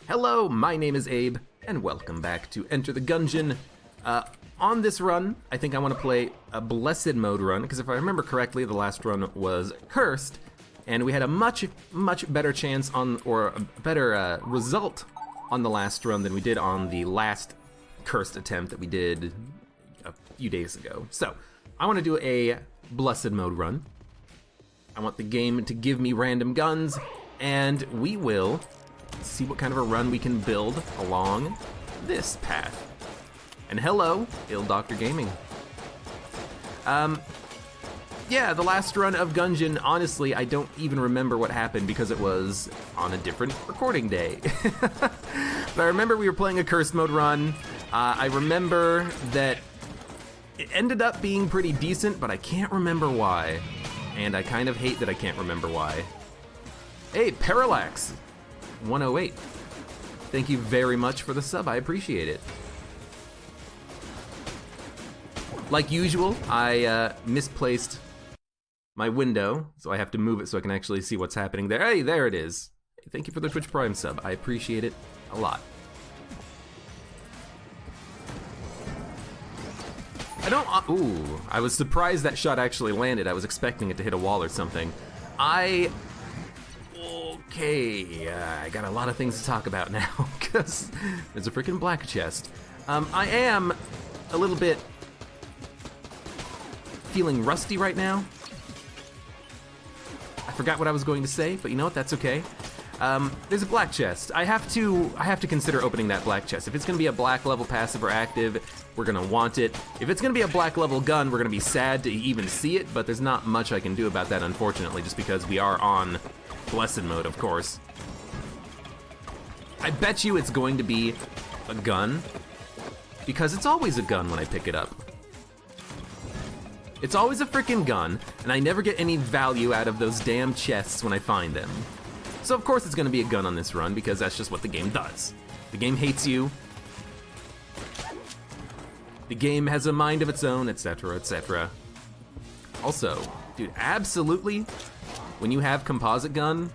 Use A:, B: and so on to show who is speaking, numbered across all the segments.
A: Hello, my name is Abe, and welcome back to Enter the Gungeon. On this run, I think I want to play a Blessed Mode run, because if I remember correctly, the last run was Cursed, and we had a much better chance on, or a better result on the last run than we did on the last Cursed attempt that we did a few days ago. So, I want to do a Blessed Mode run. I want the game to give me random guns, and we will see what kind of a run we can build along this path. And hello, Ill Dr. Gaming. Yeah, the last run of Gungeon, honestly, I don't even remember what happened because it was on a different recording day. But I remember we were playing a Cursed Mode run. I remember that it ended up being pretty decent, but I can't remember why. And I kind of hate that I can't remember why. Hey, Parallax 108. Thank you very much for the sub, I appreciate it. Like usual, I misplaced my window, so I have to move it so I can actually see what's happening there. Hey, there it is. Thank you for the Twitch Prime sub, I appreciate it a lot. Ooh, I was surprised that shot actually landed. I was expecting it to hit a wall or something. Okay, I got a lot of things to talk about now, because there's a freaking black chest. I am a little bit feeling rusty right now. I forgot what I was going to say, but you know what, that's okay. There's a black chest. I have to consider opening that black chest. If it's gonna be a black level passive or active, we're gonna want it. If it's gonna be a black level gun, we're gonna be sad to even see it, but there's not much I can do about that, unfortunately, just because we are on Blessed Mode, of course. I bet you it's going to be a gun, because it's always a gun when I pick it up. It's always a freaking gun, and I never get any value out of those damn chests when I find them. So of course it's gonna be a gun on this run, because that's just what the game does. The game hates you. The game has a mind of its own, etc., etc. Also, dude, absolutely, when you have composite gun,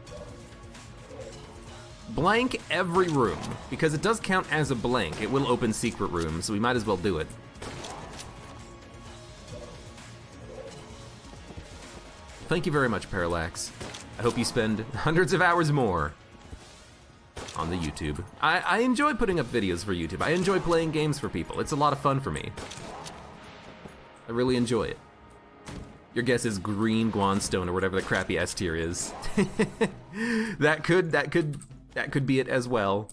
A: blank every room, because it does count as a blank. It will open secret rooms, so we might as well do it. Thank you very much, Parallax. I hope you spend hundreds of hours more on the YouTube. I enjoy putting up videos for YouTube. I enjoy playing games for people. It's a lot of fun for me. I really enjoy it. Your guess is green guanstone or whatever the crappy S tier is. that could be it as well.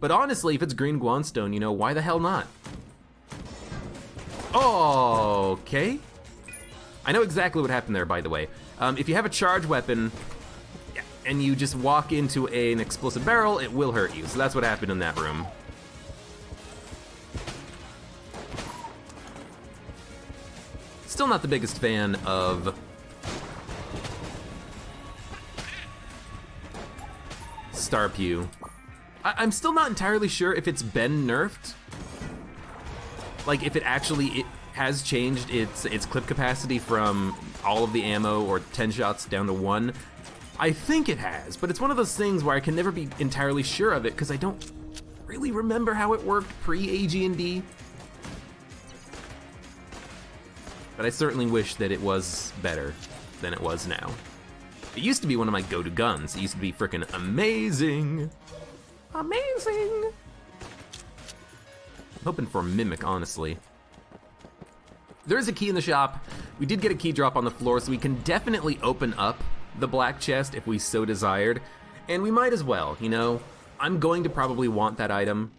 A: But honestly, if it's green guanstone, you know, why the hell not? Okay. I know exactly what happened there, by the way. If you have a charge weapon and you just walk into an explosive barrel, it will hurt you. So that's what happened in that room. Still not the biggest fan of Starpew. I'm still not entirely sure if it's been nerfed. Like if it actually has changed its clip capacity from all of the ammo or 10 shots down to 1. I think it has, but it's one of those things where I can never be entirely sure of it because I don't really remember how it worked pre-AG&D. But I certainly wish that it was better than it was now. It used to be one of my go-to guns. It used to be frickin' amazing. Amazing. I'm hoping for a Mimic, honestly. There is a key in the shop. We did get a key drop on the floor, so we can definitely open up the black chest if we so desired. And we might as well, you know? I'm going to probably want that item.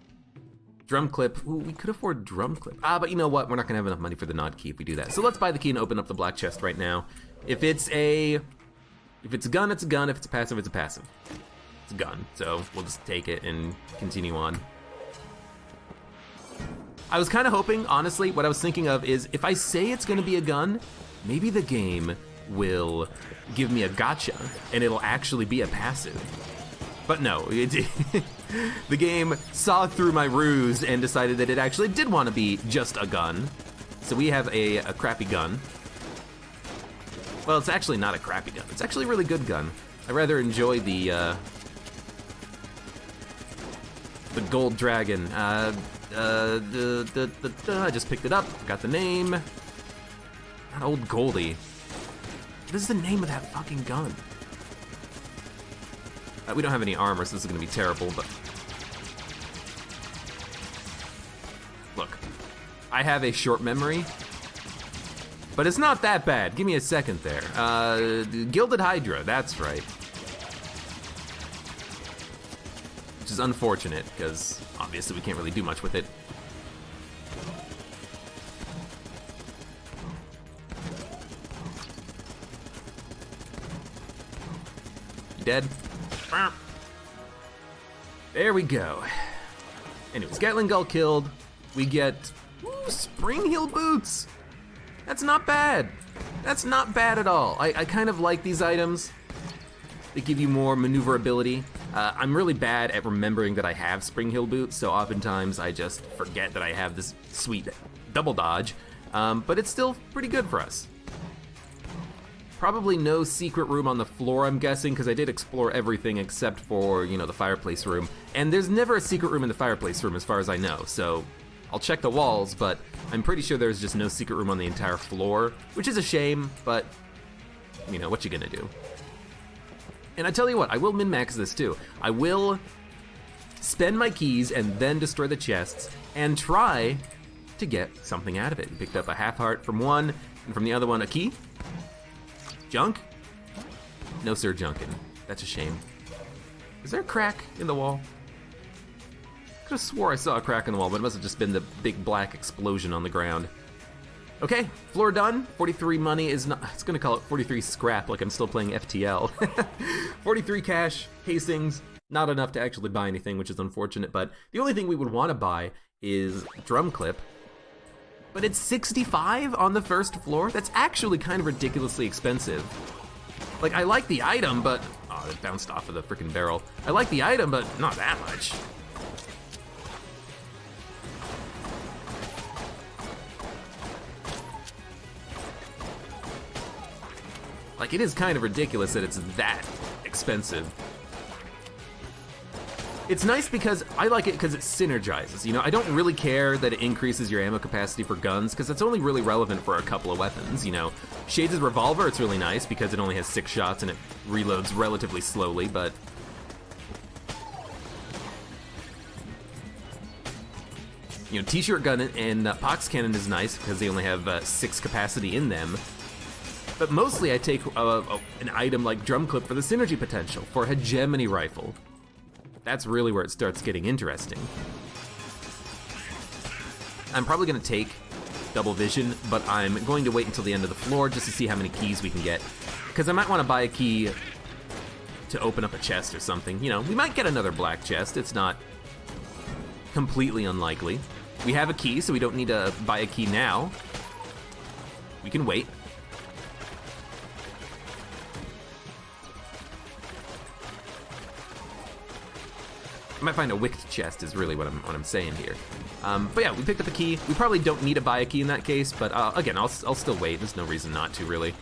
A: Drum clip, ooh, we could afford drum clip. But you know what? We're not gonna have enough money for the nod key if we do that. So let's buy the key and open up the black chest right now. If it's a gun, it's a gun. If it's a passive, it's a passive. It's a gun, so we'll just take it and continue on. I was kind of hoping, honestly, what I was thinking of is if I say it's gonna be a gun, maybe the game will give me a gotcha and it'll actually be a passive. But no, the game saw through my ruse and decided that it actually did want to be just a gun. So we have a crappy gun. Well, it's actually not a crappy gun. It's actually a really good gun. I rather enjoy the the gold dragon. I just picked it up, forgot the name. Not Old Goldie. This is the name of that fucking gun. We don't have any armor, so this is gonna be terrible, but... Look, I have a short memory, but it's not that bad. Give me a second there. Gilded Hydra, that's right. Which is unfortunate, because obviously we can't really do much with it. You dead? There we go. Anyways, Gatling Gull killed. We get Spring Heel Boots. That's not bad. That's not bad at all. I kind of like these items. They give you more maneuverability. I'm really bad at remembering that I have Spring Heel Boots, so oftentimes I just forget that I have this sweet double dodge, but it's still pretty good for us. Probably no secret room on the floor, I'm guessing, because I did explore everything except for, you know, the fireplace room. And there's never a secret room in the fireplace room as far as I know, so I'll check the walls, but I'm pretty sure there's just no secret room on the entire floor, which is a shame, but, you know, what you gonna do? And I tell you what, I will min-max this too. I will spend my keys and then destroy the chests and try to get something out of it. We picked up a half heart from one, and from the other one a key. Junk? No sir, Junkin. That's a shame. Is there a crack in the wall? I could have swore I saw a crack in the wall, but it must have just been the big black explosion on the ground. Okay, floor done. 43 money is not, it's gonna call it 43 scrap like I'm still playing FTL. 43 cash, casings, not enough to actually buy anything, which is unfortunate, but the only thing we would want to buy is drum clip. But it's 65 on the first floor? That's actually kind of ridiculously expensive. Like, I like the item, but... Oh, it bounced off of the freaking barrel. I like the item, but not that much. Like, it is kind of ridiculous that it's that expensive. It's nice because I like it because it synergizes, you know? I don't really care that it increases your ammo capacity for guns, because that's only really relevant for a couple of weapons, you know? Shades' revolver, it's really nice because it only has 6 shots and it reloads relatively slowly, but... You know, T-shirt gun and Pox cannon is nice because they only have 6 capacity in them. But mostly I take an item like drum clip for the synergy potential, for a hegemony rifle. That's really where it starts getting interesting. I'm probably gonna take double vision, but I'm going to wait until the end of the floor just to see how many keys we can get. Because I might want to buy a key to open up a chest or something. You know, we might get another black chest. It's not completely unlikely. We have a key, so we don't need to buy a key now. We can wait. I might find a wicked chest is really what I'm saying here. But yeah, we picked up a key. We probably don't need to buy a key in that case, but again, I'll still wait. There's no reason not to, really.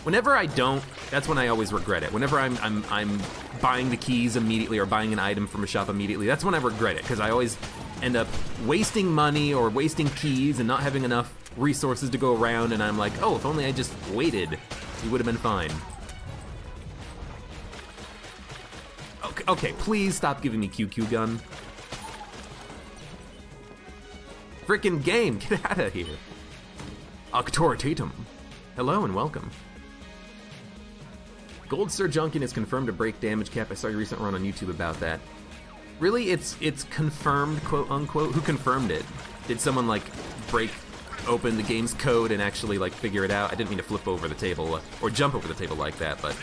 A: Whenever I don't, that's when I always regret it. Whenever I'm buying the keys immediately or buying an item from a shop immediately, that's when I regret it, because I always end up wasting money or wasting keys and not having enough resources to go around, and I'm like, oh, if only I just waited, it would have been fine. Okay, please stop giving me QQ gun. Frickin' game, get out of here. Octoritatum. Hello and welcome. Gold Sir Junkin is confirmed to break damage cap. I saw your recent run on YouTube about that. Really, it's confirmed, quote unquote? Who confirmed it? Did someone like break open the game's code and actually like figure it out? I didn't mean to flip over the table or jump over the table like that, but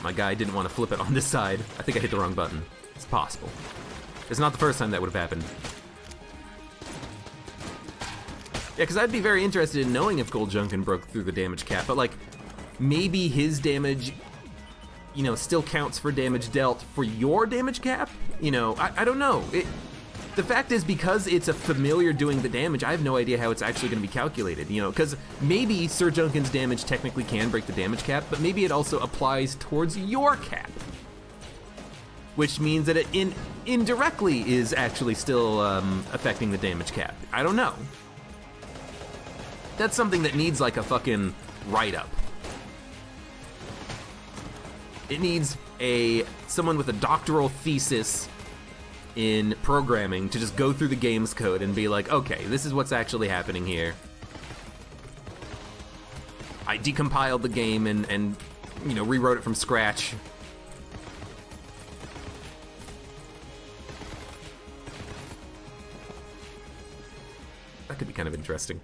A: my guy didn't want to flip it on this side. I think I hit the wrong button. It's possible. It's not the first time that would have happened. Yeah, because I'd be very interested in knowing if Gold Junkin broke through the damage cap, but like, maybe his damage, you know, still counts for damage dealt for your damage cap? You know, I don't know. The fact is, because it's a familiar doing the damage, I have no idea how it's actually going to be calculated, you know, because maybe Sir Junkin's damage technically can break the damage cap, but maybe it also applies towards your cap. which means that it indirectly is actually still affecting the damage cap. I don't know. That's something that needs like a fucking write-up. It needs someone with a doctoral thesis in programming to just go through the game's code and be like, okay, this is what's actually happening here. I decompiled the game and you know, rewrote it from scratch. That could be kind of interesting.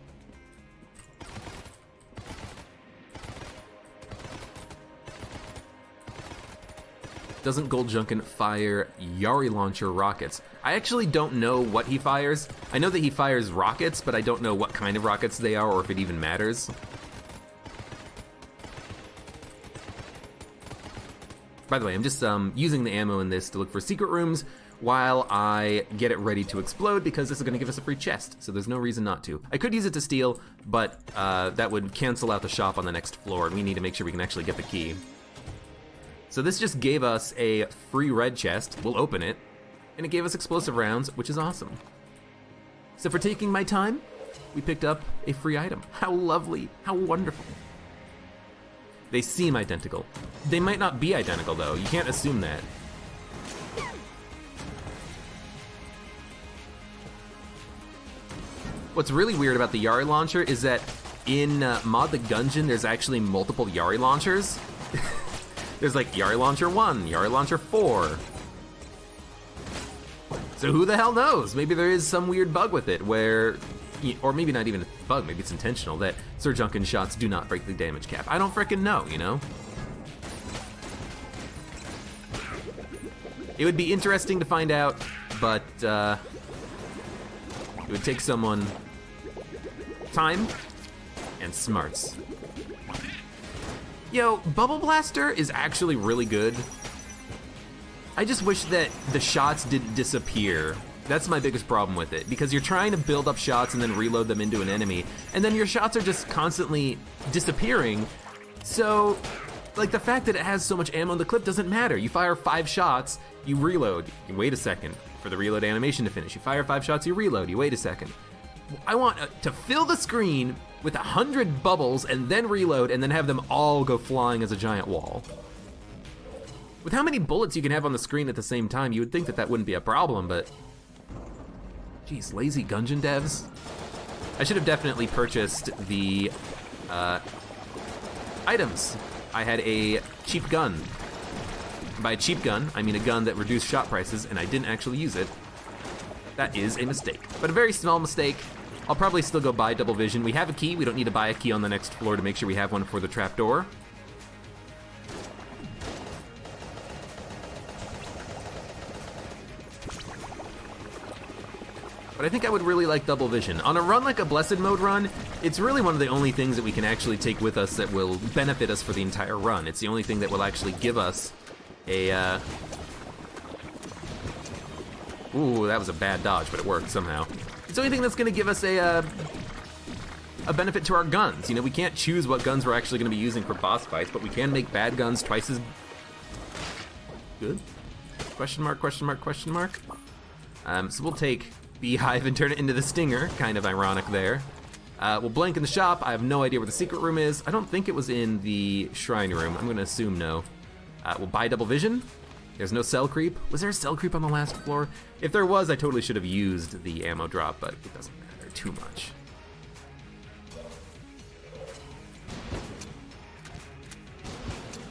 A: Doesn't Gold Junkin fire Yari launcher rockets? I actually don't know what he fires. I know that he fires rockets, but I don't know what kind of rockets they are or if it even matters. By the way, I'm just using the ammo in this to look for secret rooms while I get it ready to explode, because this is gonna give us a free chest, so there's no reason not to. I could use it to steal, but that would cancel out the shop on the next floor, and we need to make sure we can actually get the key. So this just gave us a free red chest. We'll open it, and it gave us explosive rounds, which is awesome. So for taking my time, we picked up a free item. How lovely, how wonderful. They seem identical. They might not be identical though, you can't assume that. What's really weird about the Yari launcher is that in Mod the Gungeon, there's actually multiple Yari launchers. There's like Yari Launcher 1, Yari Launcher 4. So who the hell knows? Maybe there is some weird bug with it where, or maybe not even a bug, maybe it's intentional, that Sir Junkin shots do not break the damage cap. I don't frickin' know, you know? It would be interesting to find out, but it would take someone time and smarts. Yo, Bubble Blaster is actually really good. I just wish that the shots didn't disappear. That's my biggest problem with it, because you're trying to build up shots and then reload them into an enemy, and then your shots are just constantly disappearing. So, like, the fact that it has so much ammo in the clip doesn't matter. You fire 5 shots, you reload, you wait a second for the reload animation to finish. You fire 5 shots, you reload, you wait a second. I want to fill the screen with 100 bubbles and then reload and then have them all go flying as a giant wall. With how many bullets you can have on the screen at the same time, you would think that that wouldn't be a problem, but geez, lazy Gungeon devs. I should have definitely purchased the items. I had a cheap gun. By a cheap gun, I mean a gun that reduced shot prices, and I didn't actually use it. That is a mistake, but a very small mistake. I'll probably still go buy double vision. We have a key. We don't need to buy a key on the next floor to make sure we have one for the trapdoor. But I think I would really like double vision. On a run like a Blessed Mode run, it's really one of the only things that we can actually take with us that will benefit us for the entire run. It's the only thing that will actually give us a, ooh, that was a bad dodge, but it worked somehow. It's the only thing that's gonna give us a benefit to our guns. You know, we can't choose what guns we're actually gonna be using for boss fights, but we can make bad guns twice as good? Question mark, question mark, question mark. So we'll take Beehive and turn it into the Stinger, kind of ironic there. We'll blank in the shop. I have no idea where the secret room is. I don't think it was in the shrine room. I'm gonna assume no. We'll buy double vision. There's no cell creep. Was there a cell creep on the last floor? If there was, I totally should have used the ammo drop, but it doesn't matter too much.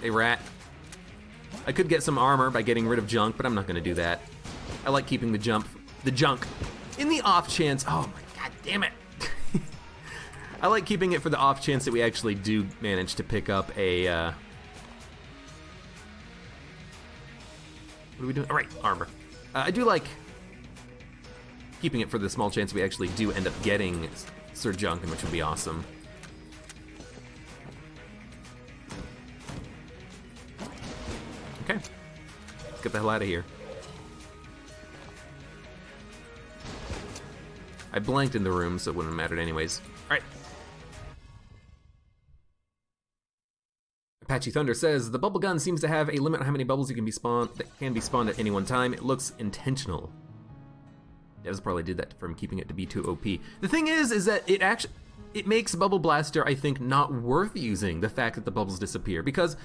A: Hey, rat. I could get some armor by getting rid of junk, but I'm not gonna do that. I like keeping the junk in the off chance. Oh my god damn it. I like keeping it for the off chance that we actually do manage to pick up a what are we doing? All right, armor. I do like keeping it for the small chance we actually do end up getting Sir Junkin, which would be awesome. Okay, let's get the hell out of here. I blanked in the room, so it wouldn't have mattered anyways. All right. Apache Thunder says, the bubble gun seems to have a limit on how many bubbles that can be spawned at any one time. It looks intentional. Devs probably did that from keeping it to be too OP. The thing is that it makes Bubble Blaster, I think, not worth using, the fact that the bubbles disappear, because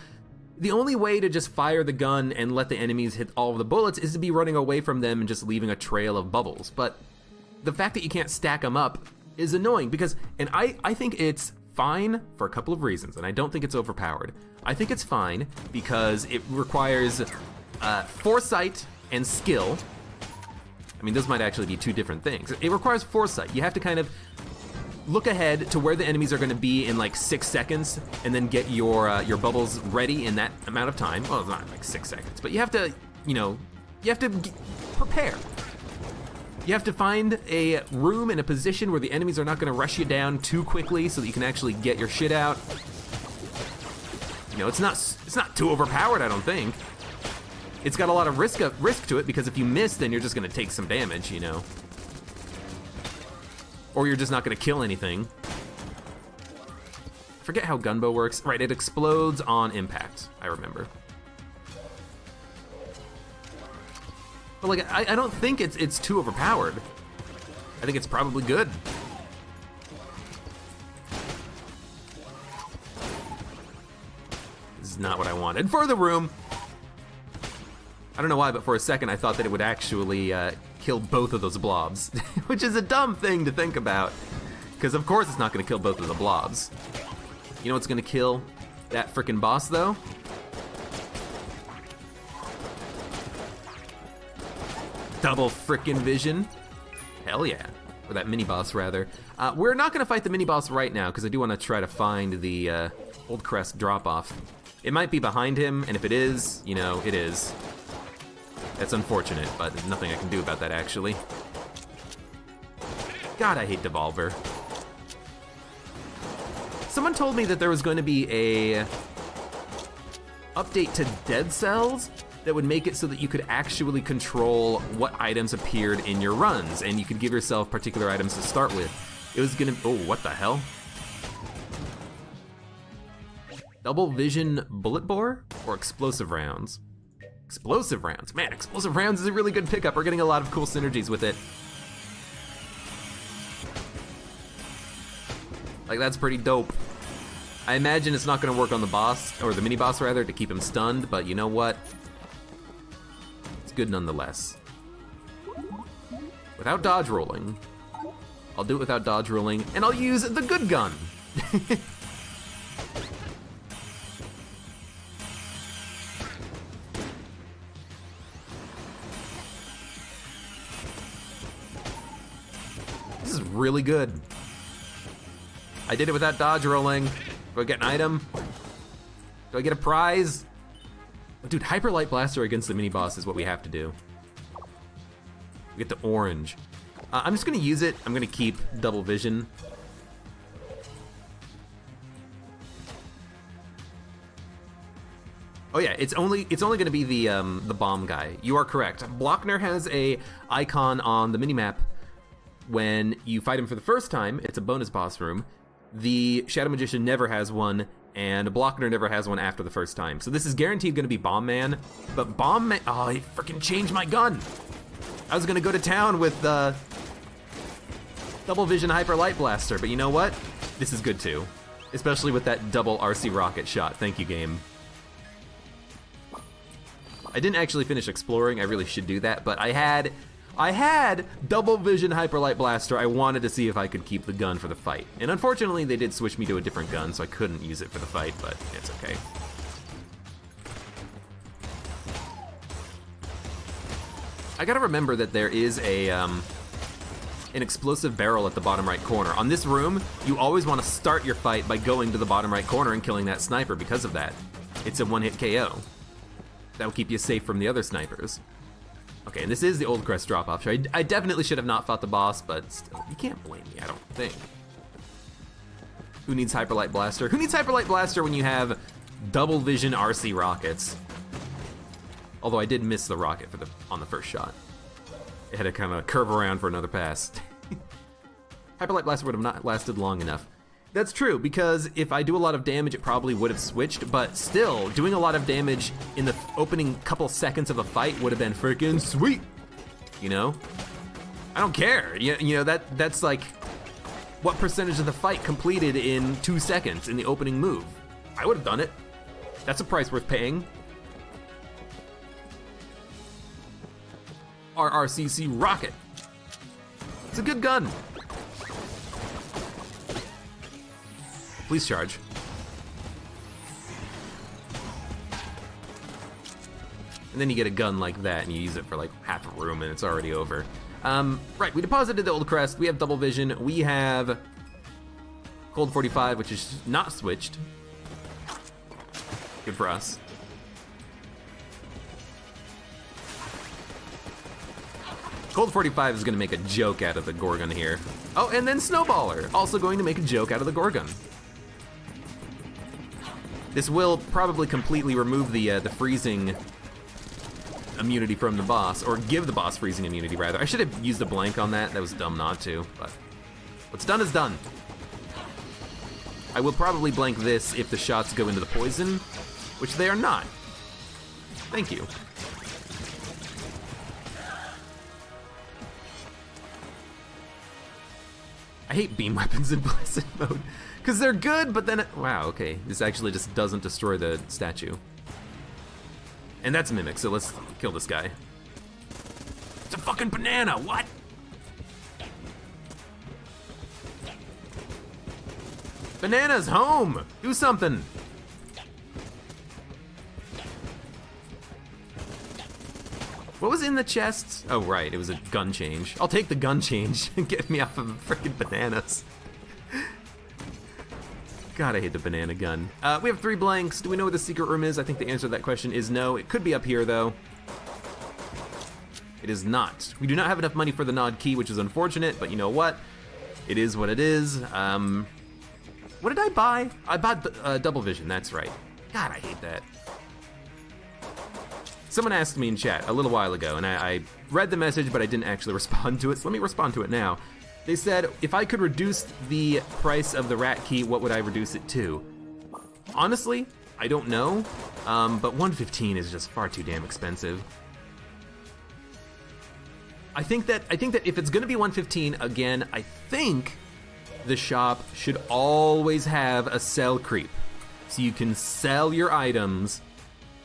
A: the only way to just fire the gun and let the enemies hit all of the bullets is to be running away from them and just leaving a trail of bubbles. But the fact that you can't stack them up is annoying because, and I think it's fine for a couple of reasons, and I don't think it's overpowered. I think it's fine because it requires foresight and skill. I mean, those might actually be two different things. It requires foresight. You have to kind of look ahead to where the enemies are going to be in like 6 seconds, and then get your bubbles ready in that amount of time. Well, not like 6 seconds, but you have to, prepare. You have to find a room and a position where the enemies are not going to rush you down too quickly, so that you can actually get your shit out. It's not too overpowered, I don't think. It's got a lot of risk to it, because if you miss, then you're just going to take some damage, Or you're just not gonna kill anything. I forget how Gunbow works. Right, it explodes on impact, I remember. But like, I don't think it's too overpowered. I think it's probably good. This is not what I wanted for the room. I don't know why, but for a second I thought that it would actually kill both of those blobs, which is a dumb thing to think about, because of course it's not going to kill both of the blobs. You know what's going to kill that frickin' boss, though? Double frickin' vision. Hell yeah. Or that mini-boss, rather. We're not going to fight the mini-boss right now, because I do want to try to find the Old Crest drop-off. It might be behind him, and if it is, it is. That's unfortunate, but there's nothing I can do about that, actually. God, I hate Devolver. Someone told me that there was going to be a update to Dead Cells that would make it so that you could actually control what items appeared in your runs, and you could give yourself particular items to start with. It was gonna, oh, what the hell? Double vision bullet bore or explosive rounds? Explosive rounds. Man, explosive rounds is a really good pickup. We're getting a lot of cool synergies with it. Like, that's pretty dope. I imagine it's not gonna work on the boss, or the mini-boss rather, to keep him stunned, but you know what? It's good nonetheless. Without dodge rolling. I'll do it without dodge rolling, and I'll use the good gun. This is really good. I did it without dodge rolling. Do I get an item? Do I get a prize? Oh, dude, Hyper Light Blaster against the mini-boss is what we have to do. We get the orange. I'm just gonna use it. I'm gonna keep double vision. Oh yeah, it's only gonna be the bomb guy. You are correct. Blockner has a icon on the minimap. When you fight him for the first time, it's a bonus boss room. The Shadow Magician never has one, and Blockner never has one after the first time. So this is guaranteed gonna be Bomb Man, but Bomb Man, oh, he freaking changed my gun. I was gonna go to town with double vision Hyper Light Blaster, but you know what? This is good too. Especially with that double RC rocket shot. Thank you, game. I didn't actually finish exploring, I really should do that, but I had double vision Hyper Light Blaster. I wanted to see if I could keep the gun for the fight. And unfortunately, they did switch me to a different gun, so I couldn't use it for the fight, but it's okay. I gotta remember that there is an explosive barrel at the bottom right corner. On this room, you always want to start your fight by going to the bottom right corner and killing that sniper because of that. It's a one-hit KO. That'll keep you safe from the other snipers. Okay, and this is the Old Crest drop-off. So I definitely should have not fought the boss, but still, you can't blame me, I don't think. Who needs Hyper Light Blaster? Who needs Hyper Light Blaster when you have double vision RC rockets? Although I did miss the rocket on the first shot. It had to kind of curve around for another pass. Hyper Light Blaster would have not lasted long enough. That's true, because if I do a lot of damage, it probably would have switched, but still, doing a lot of damage in the opening couple seconds of a fight would have been freaking sweet, you know? I don't care, you know, that's like, what percentage of the fight completed in 2 seconds in the opening move? I would have done it. That's a price worth paying. RRCC Rocket. It's a good gun. Please charge. And then you get a gun like that and you use it for like half a room and it's already over. Right, we deposited the old crest, we have double vision, we have Cold 45, which is not switched. Good for us. Cold 45 is gonna make a joke out of the Gorgon here. Oh, and then Snowballer, also going to make a joke out of the Gorgon. This will probably completely remove the freezing immunity from the boss, or give the boss freezing immunity, rather. I should have used a blank on that. That was dumb not to, but what's done is done. I will probably blank this if the shots go into the poison, which they are not. Thank you. I hate beam weapons in Blessed mode, because they're good, but then wow, okay. This actually just doesn't destroy the statue. And that's a mimic, so let's kill this guy. It's a fucking banana, what? Banana's home! Do something! What was in the chests? Oh right, it was a gun change. I'll take the gun change and get me off of freaking bananas. God, I hate the banana gun. We have 3 blanks. Do we know where the secret room is? I think the answer to that question is no. It could be up here though. It is not. We do not have enough money for the nod key, which is unfortunate, but you know what? It is what it is. What did I buy? I bought double vision, that's right. God, I hate that. Someone asked me in chat a little while ago, and I read the message, but I didn't actually respond to it, so let me respond to it now. They said, if I could reduce the price of the rat key, what would I reduce it to? Honestly, I don't know, but 115 is just far too damn expensive. I think that if it's gonna be 115, again, I think the shop should always have a sell creep, so you can sell your items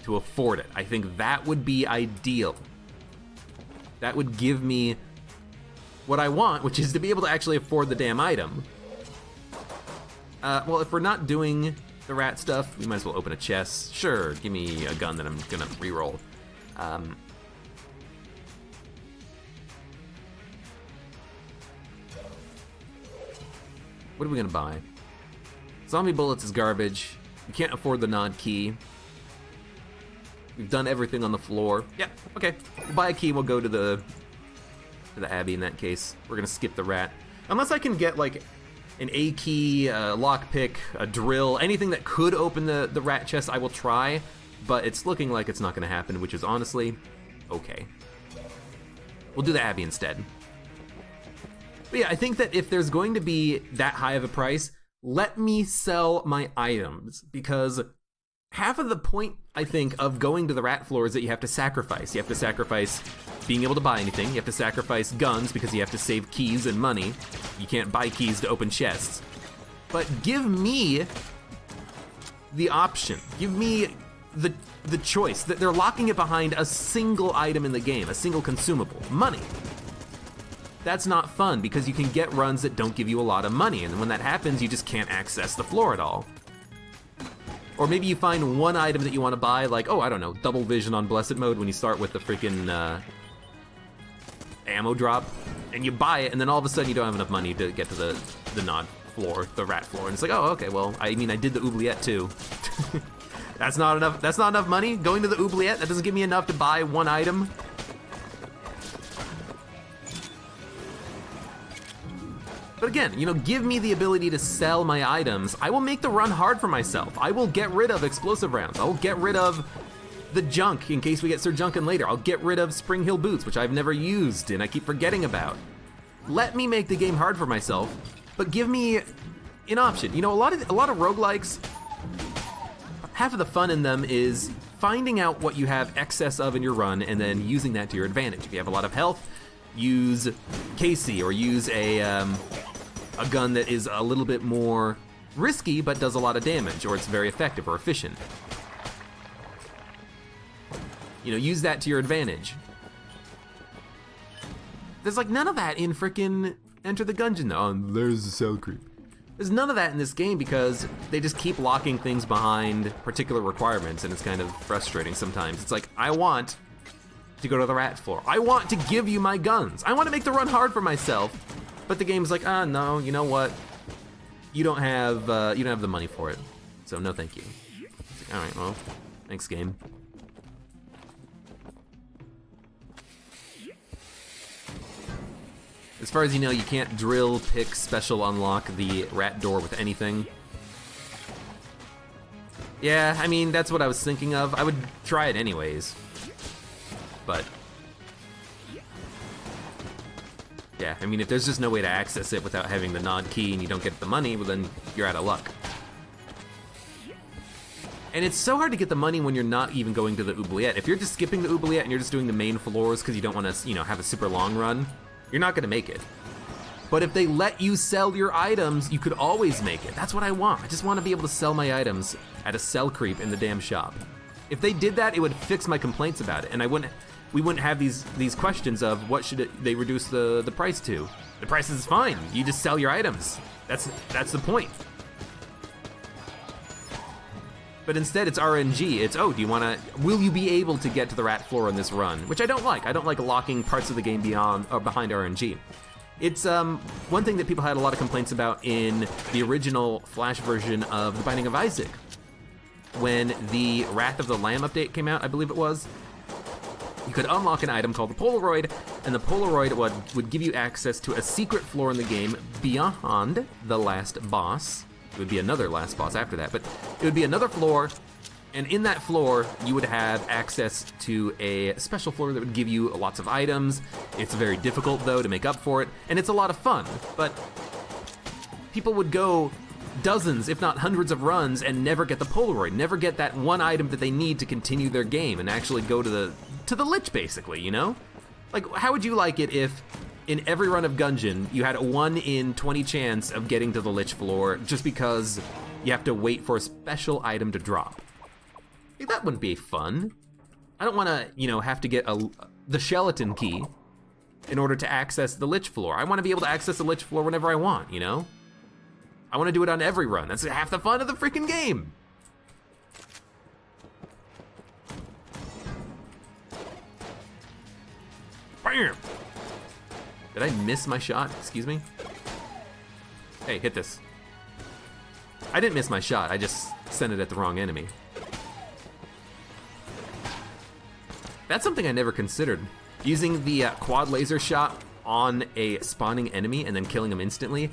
A: to afford it. I think that would be ideal. That would give me what I want, which is to be able to actually afford the damn item. Well, if we're not doing the rat stuff, we might as well open a chest. Sure, give me a gun that I'm gonna reroll. What are we gonna buy? Zombie bullets is garbage. We can't afford the nod key. We've done everything on the floor. Yeah, okay. We'll buy a key and we'll go to the Abbey in that case. We're gonna skip the rat. Unless I can get like an A key, a lockpick, a drill, anything that could open the rat chest, I will try, but it's looking like it's not gonna happen, which is honestly okay. We'll do the Abbey instead. But yeah, I think that if there's going to be that high of a price, let me sell my items, because half of the point, I think, of going to the rat floor is that you have to sacrifice. You have to sacrifice being able to buy anything. You have to sacrifice guns because you have to save keys and money. You can't buy keys to open chests. But give me the option. Give me the choice. That they're locking it behind a single item in the game, a single consumable, money. That's not fun because you can get runs that don't give you a lot of money, and when that happens, you just can't access the floor at all. Or maybe you find one item that you want to buy, like, oh, I don't know, double vision on Blessed mode when you start with the freaking ammo drop, and you buy it, and then all of a sudden you don't have enough money to get to the nod floor, the rat floor, and it's like, oh, okay, well, I mean, I did the oubliette too. That's not enough money? Going to the oubliette, that doesn't give me enough to buy one item? But again, you know, give me the ability to sell my items. I will make the run hard for myself. I will get rid of explosive rounds. I will get rid of the junk in case we get Sir Junkin later. I'll get rid of Spring Hill boots, which I've never used and I keep forgetting about. Let me make the game hard for myself, but give me an option. You know, a lot of roguelikes, half of the fun in them is finding out what you have excess of in your run and then using that to your advantage. If you have a lot of health, use Casey or use a gun that is a little bit more risky but does a lot of damage, or it's very effective or efficient. You know, use that to your advantage. There's like none of that in frickin' Enter the Gungeon though. Oh, there's the cell creep. There's none of that in this game because they just keep locking things behind particular requirements, and it's kind of frustrating sometimes. It's like, I want to go to the rat floor. I want to give you my guns. I want to make the run hard for myself, but the game's like, no, you know what? You don't have the money for it, so no thank you. It's like, all right, well, thanks game. As far as you know, you can't drill, pick, special unlock the rat door with anything. Yeah, I mean, that's what I was thinking of. I would try it anyways. But yeah, I mean, if there's just no way to access it without having the nod key and you don't get the money, well then you're out of luck. And it's so hard to get the money when you're not even going to the oubliette. If you're just skipping the oubliette and you're just doing the main floors because you don't want to, you know, have a super long run, you're not gonna make it. But if they let you sell your items, you could always make it. That's what I want. I just want to be able to sell my items at a sell creep in the damn shop. If they did that, it would fix my complaints about it, and we wouldn't have these questions of what should they reduce the price to. The price is fine. You just sell your items. That's the point. But instead, it's RNG. It's, oh, will you be able to get to the rat floor on this run? Which I don't like. I don't like locking parts of the game beyond or behind RNG. It's one thing that people had a lot of complaints about in the original Flash version of The Binding of Isaac. When the Wrath of the Lamb update came out, I believe it was, you could unlock an item called the Polaroid, and the Polaroid would give you access to a secret floor in the game beyond the last boss. It would be another last boss after that, but it would be another floor, and in that floor, you would have access to a special floor that would give you lots of items. It's very difficult, though, to make up for it, and it's a lot of fun, but people would go dozens, if not hundreds of runs and never get the Polaroid, never get that one item that they need to continue their game and actually go to the Lich, basically, you know? Like, how would you like it if in every run of Gungeon, you had a 1 in 20 chance of getting to the Lich floor just because you have to wait for a special item to drop? Like, that wouldn't be fun. I don't want to, you know, have to get the Skeleton key in order to access the Lich floor. I want to be able to access the Lich floor whenever I want, you know? I want to do it on every run. That's half the fun of the freaking game. Bam! Did I miss my shot? Excuse me? Hey, hit this. I didn't miss my shot, I just sent it at the wrong enemy. That's something I never considered. Using the quad laser shot on a spawning enemy and then killing him instantly.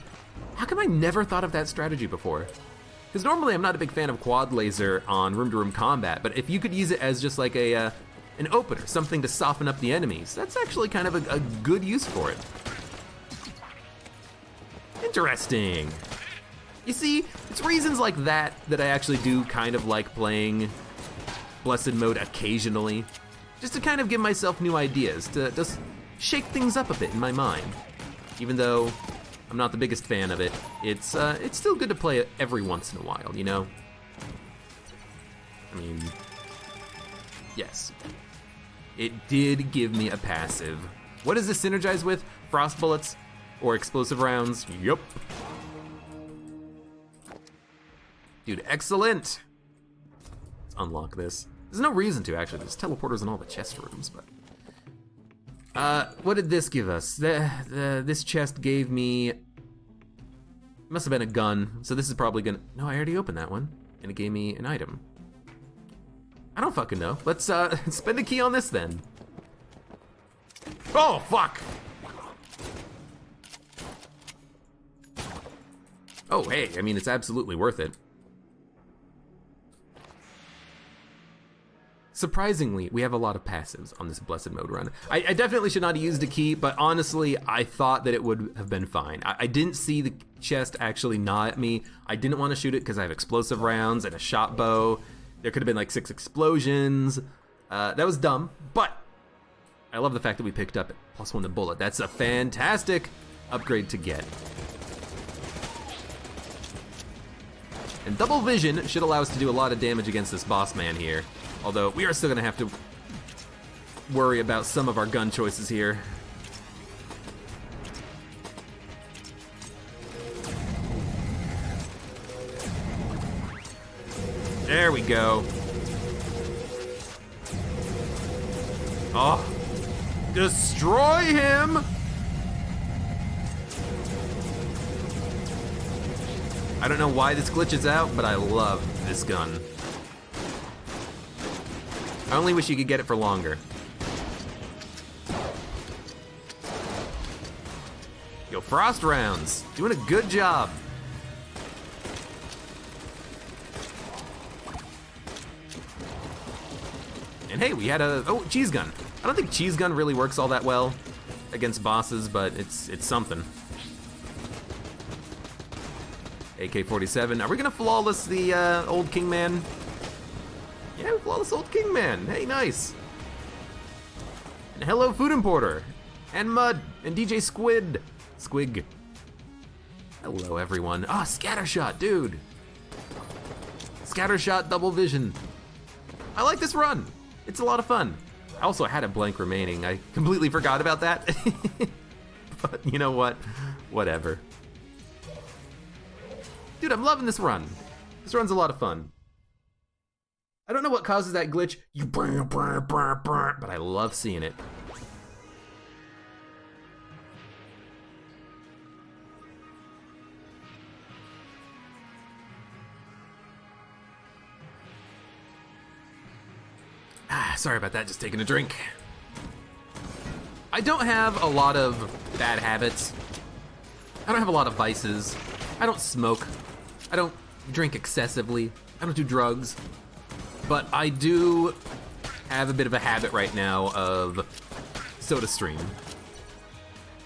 A: How come I never thought of that strategy before? Because normally I'm not a big fan of quad laser on room-to-room combat, but if you could use it as just like an opener, something to soften up the enemies, that's actually kind of a good use for it. Interesting. You see, it's reasons like that I actually do kind of like playing Blessed Mode occasionally, just to kind of give myself new ideas, to just shake things up a bit in my mind. Even though I'm not the biggest fan of it, it's still good to play it every once in a while, you know? I mean, yes. It did give me a passive. What does this synergize with? Frost bullets? Or explosive rounds? Yup. Dude, excellent! Let's unlock this. There's no reason to, actually. There's teleporters in all the chest rooms, but... what did this give us? This chest gave me... Must have been a gun, so this is probably gonna... No, I already opened that one, and it gave me an item. I don't fucking know. Let's spend a key on this then. Oh, fuck! Oh, hey, I mean, it's absolutely worth it. Surprisingly, we have a lot of passives on this Blessed Mode run. I definitely should not have used a key, but honestly, I thought that it would have been fine. I didn't see the chest actually gnaw at me. I didn't want to shoot it because I have explosive rounds and a shot bow. There could have been like 6 explosions. That was dumb, but I love the fact that we picked up +1 to bullet. That's a fantastic upgrade to get. And double vision should allow us to do a lot of damage against this boss man here. Although we are still gonna have to worry about some of our gun choices here. There we go. Oh, destroy him! I don't know why this glitches out, but I love this gun. I only wish you could get it for longer. Yo, frost rounds, doing a good job. And hey, we had a, cheese gun. I don't think cheese gun really works all that well against bosses, but it's something. AK-47, are we gonna flawless the old king man? Yeah, flawless old king man, hey, nice. And hello, food importer, and Mud, and DJ Squig. Hello, everyone. Ah, scattershot, dude. Scattershot double vision. I like this run. It's a lot of fun. I also had a blank remaining. I completely forgot about that. But you know what? Whatever. Dude, I'm loving this run. This run's a lot of fun. I don't know what causes that glitch, but I love seeing it. Sorry about that, just taking a drink. I don't have a lot of bad habits. I don't have a lot of vices. I don't smoke. I don't drink excessively. I don't do drugs. But I do have a bit of a habit right now of SodaStream.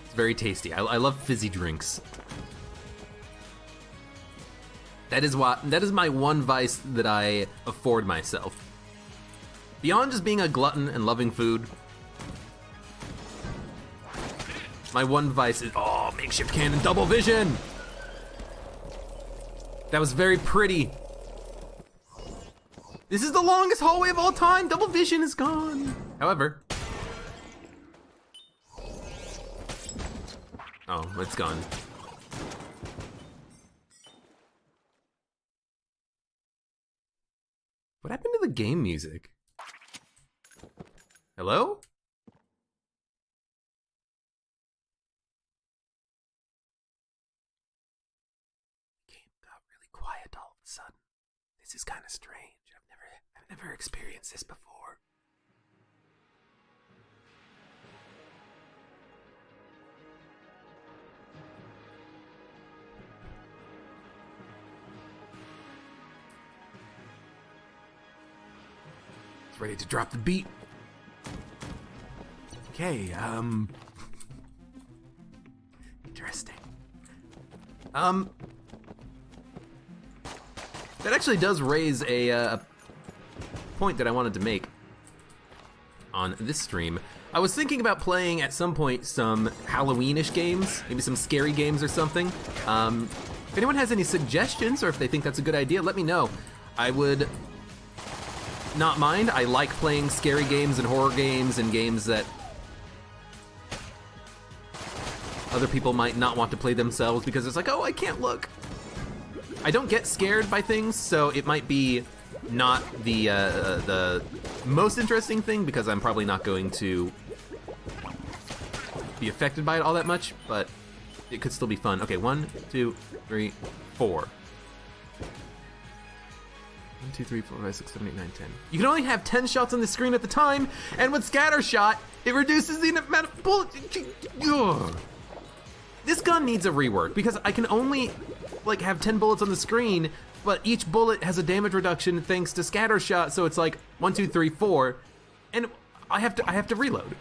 A: It's very tasty. I love fizzy drinks. That is my one vice that I afford myself. Beyond just being a glutton and loving food, my one vice is, oh, makeshift cannon, double vision! That was very pretty. This is the longest hallway of all time, double vision is gone. However, oh, it's gone. What happened to the game music? Hello? The game got really quiet all of a sudden. This is kind of strange. I've never experienced this before. It's ready to drop the beat. Okay, interesting. That actually does raise a point that I wanted to make on this stream. I was thinking about playing at some point some Halloweenish games, maybe some scary games or something. If anyone has any suggestions or if they think that's a good idea, let me know. I would not mind. I like playing scary games and horror games and games that other people might not want to play themselves because it's like, oh, I can't look. I don't get scared by things, so it might be not the most interesting thing because I'm probably not going to be affected by it all that much, but it could still be fun. Okay, 1, 2, 3, 4. 1, 2, 3, 4, 5, 6, 7, 8, 9, 10. You can only have 10 shots on the screen at the time, and with scatter shot, it reduces the amount of bullets. This gun needs a rework because I can only like have 10 bullets on the screen, but each bullet has a damage reduction thanks to scatter shot, so it's like 1, 2, 3, 4, and I have to reload.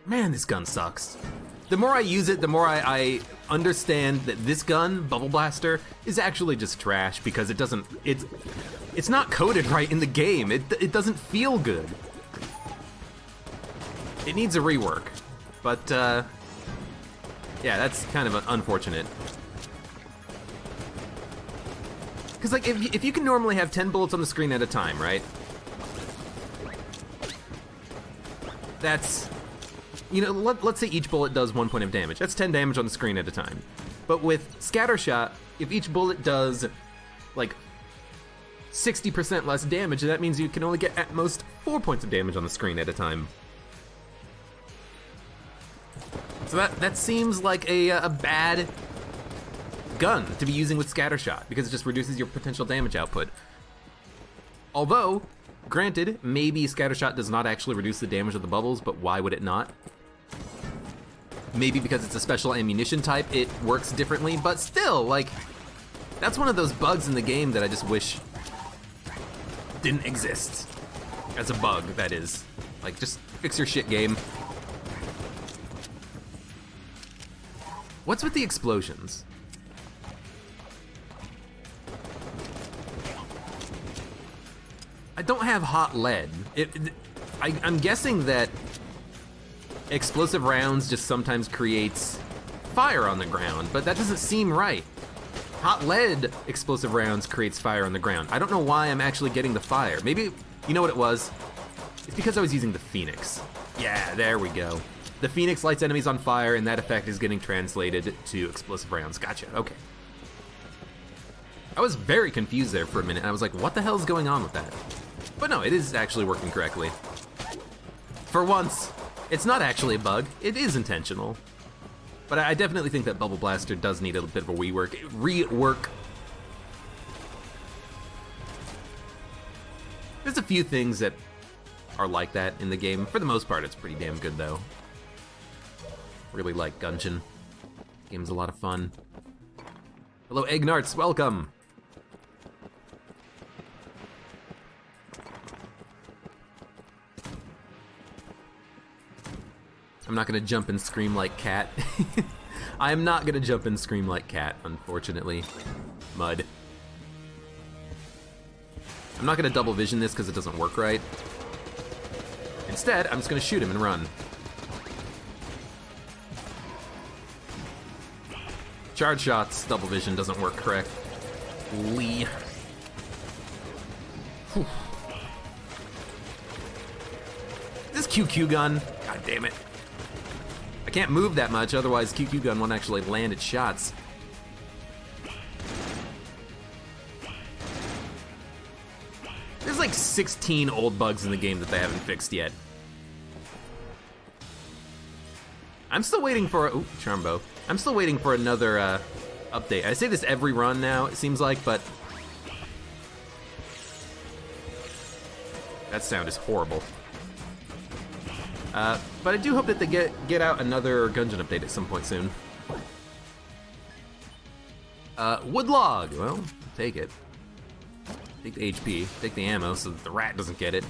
A: Man, this gun sucks. The more I use it, the more I understand that this gun, Bubble Blaster, is actually just trash because it's not coded right in the game. It doesn't feel good. It needs a rework, but yeah, that's kind of unfortunate. Because like, if you can normally have 10 bullets on the screen at a time, right? That's, you know, let's say each bullet does 1 point of damage. That's 10 damage on the screen at a time. But with scatter shot, if each bullet does like 60% less damage, that means you can only get at most 4 points of damage on the screen at a time. So that seems like a bad gun to be using with scatter shot because it just reduces your potential damage output. Although, granted, maybe scatter shot does not actually reduce the damage of the bubbles, but why would it not? Maybe because it's a special ammunition type, it works differently, but still, like, that's one of those bugs in the game that I just wish didn't exist. As a bug, that is. Like, just fix your shit, game. What's with the explosions? I don't have hot lead. I'm guessing that explosive rounds just sometimes creates fire on the ground, but that doesn't seem right. Hot lead explosive rounds creates fire on the ground. I don't know why I'm actually getting the fire. Maybe, you know what it was? It's because I was using the Phoenix. Yeah, there we go. The Phoenix lights enemies on fire, and that effect is getting translated to explosive rounds. Gotcha, okay. I was very confused there for a minute. I was like, what the hell is going on with that? But no, it is actually working correctly. For once, it's not actually a bug. It is intentional. But I definitely think that Bubble Blaster does need a bit of a rework. There's a few things that are like that in the game. For the most part, it's pretty damn good, though. Really like Gungeon. Game's a lot of fun. Hello, Eggnarts, welcome! I'm not gonna jump and scream like Cat. I am not gonna jump and scream like Cat, unfortunately. Mud. I'm not gonna double vision this because it doesn't work right. Instead, I'm just gonna shoot him and run. Charge shots, double vision doesn't work correctly. Whew. This QQ gun, god damn it. I can't move that much, otherwise QQ gun won't actually land its shots. There's like 16 old bugs in the game that they haven't fixed yet. I'm still waiting for, ooh, Charmbo. I'm still waiting for another update. I say this every run now, it seems like, but that sound is horrible. But I do hope that they get out another Gungeon update at some point soon. Woodlog, well, take it. Take the HP, take the ammo so that the rat doesn't get it.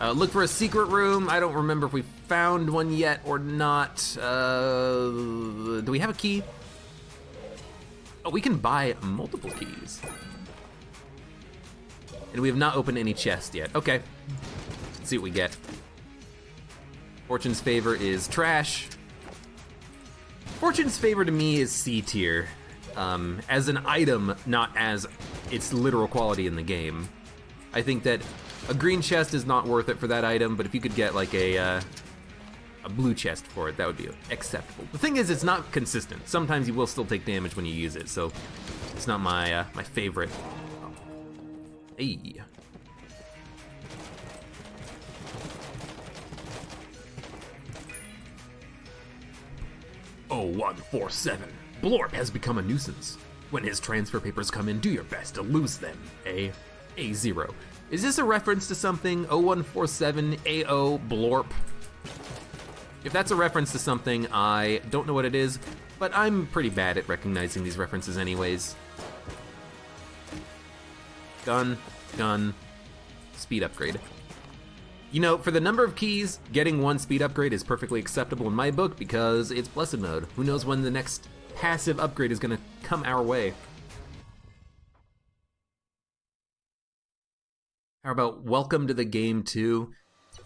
A: Look for a secret room. I don't remember if we found one yet or not. Do we have a key? Oh, we can buy multiple keys. And we have not opened any chests yet. Okay, let's see what we get. Fortune's Favor is trash. Fortune's Favor to me is C tier. As an item, not as its literal quality in the game. I think that a green chest is not worth it for that item, but if you could get like a blue chest for it, that would be acceptable. The thing is, it's not consistent. Sometimes you will still take damage when you use it, so it's not my my favorite. Hey. 0147. Blorp has become a nuisance. When his transfer papers come in, do your best to lose them. A0. Is this a reference to something? 0147 AO Blorp? If that's a reference to something, I don't know what it is, but I'm pretty bad at recognizing these references anyways. gun, gun, speed upgrade. You know, for the number of keys, getting 1 speed upgrade is perfectly acceptable in my book because it's Blessed Mode. Who knows when the next passive upgrade is gonna come our way. How about Welcome to the Game 2?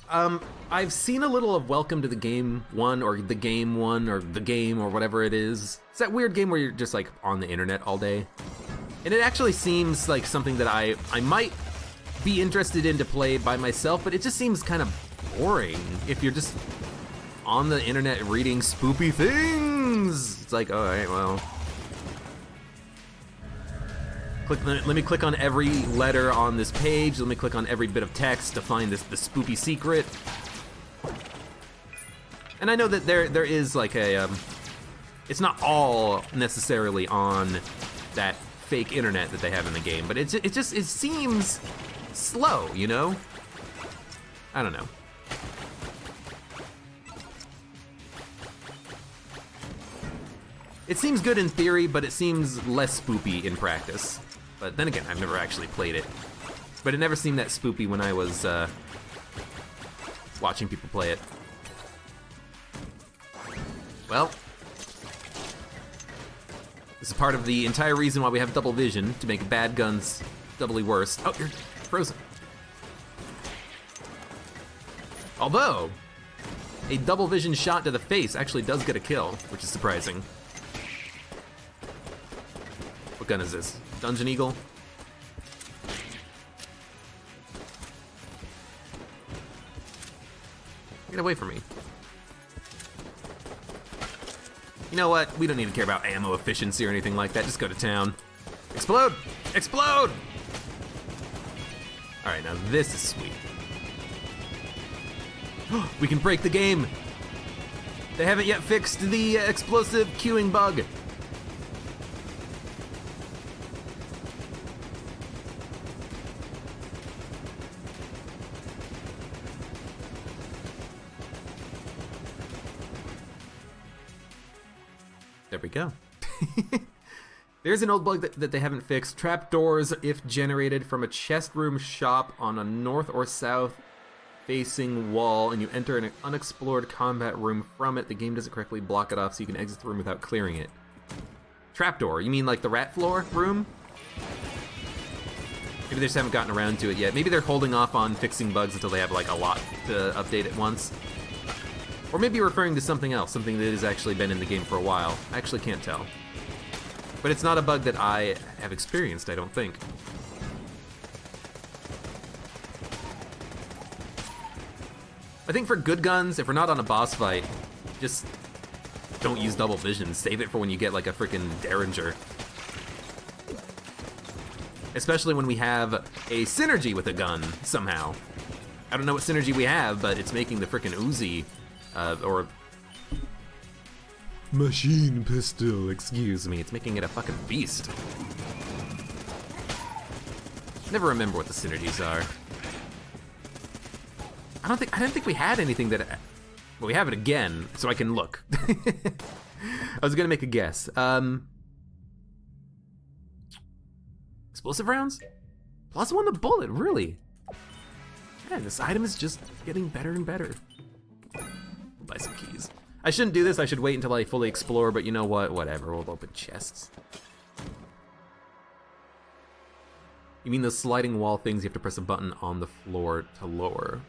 A: I've seen a little of Welcome to the Game 1, or the Game 1, or the Game, or whatever it is. It's that weird game where you're just like on the internet all day. And it actually seems like something that I might be interested in to play by myself, but it just seems kind of boring if you're just on the internet reading spoopy things. It's like, all right, well. Let me click on every letter on this page. Let me click on every bit of text to find the spoopy secret. And I know that there is like a, it's not all necessarily on that fake internet that they have in the game, but it seems slow, you know? I don't know. It seems good in theory, but it seems less spoopy in practice. But then again, I've never actually played it. But it never seemed that spoopy when I was watching people play it. Well, this is part of the entire reason why we have double vision, to make bad guns doubly worse. Oh, you're frozen. Although, a double vision shot to the face actually does get a kill, which is surprising. What gun is this? Dungeon Eagle? Get away from me. You know what? We don't need to care about ammo efficiency or anything like that. Just go to town. Explode! Explode! Alright, now this is sweet. We can break the game! They haven't yet fixed the explosive queuing bug. There we go. There's an old bug that they haven't fixed. Trapdoors, if generated from a chest room shop on a north or south facing wall, and you enter an unexplored combat room from it, the game doesn't correctly block it off so you can exit the room without clearing it. Trapdoor, you mean like the rat floor room? Maybe they just haven't gotten around to it yet. Maybe they're holding off on fixing bugs until they have like a lot to update at once. Or maybe you're referring to something else, something that has actually been in the game for a while. I actually can't tell. But it's not a bug that I have experienced, I don't think. I think for good guns, if we're not on a boss fight, just don't use double vision. Save it for when you get like a freaking Derringer. Especially when we have a synergy with a gun, somehow. I don't know what synergy we have, but it's making the freaking Uzi or machine pistol, excuse me. It's making it a fucking beast. Never remember what the synergies are. I don't think we had anything that. Well, we have it again, so I can look. I was gonna make a guess. Explosive rounds? +1 to bullet, really? Man, this item is just getting better and better. Buy some keys. I shouldn't do this, I should wait until I fully explore, but you know what? Whatever, we'll open chests. You mean those sliding wall things you have to press a button on the floor to lower?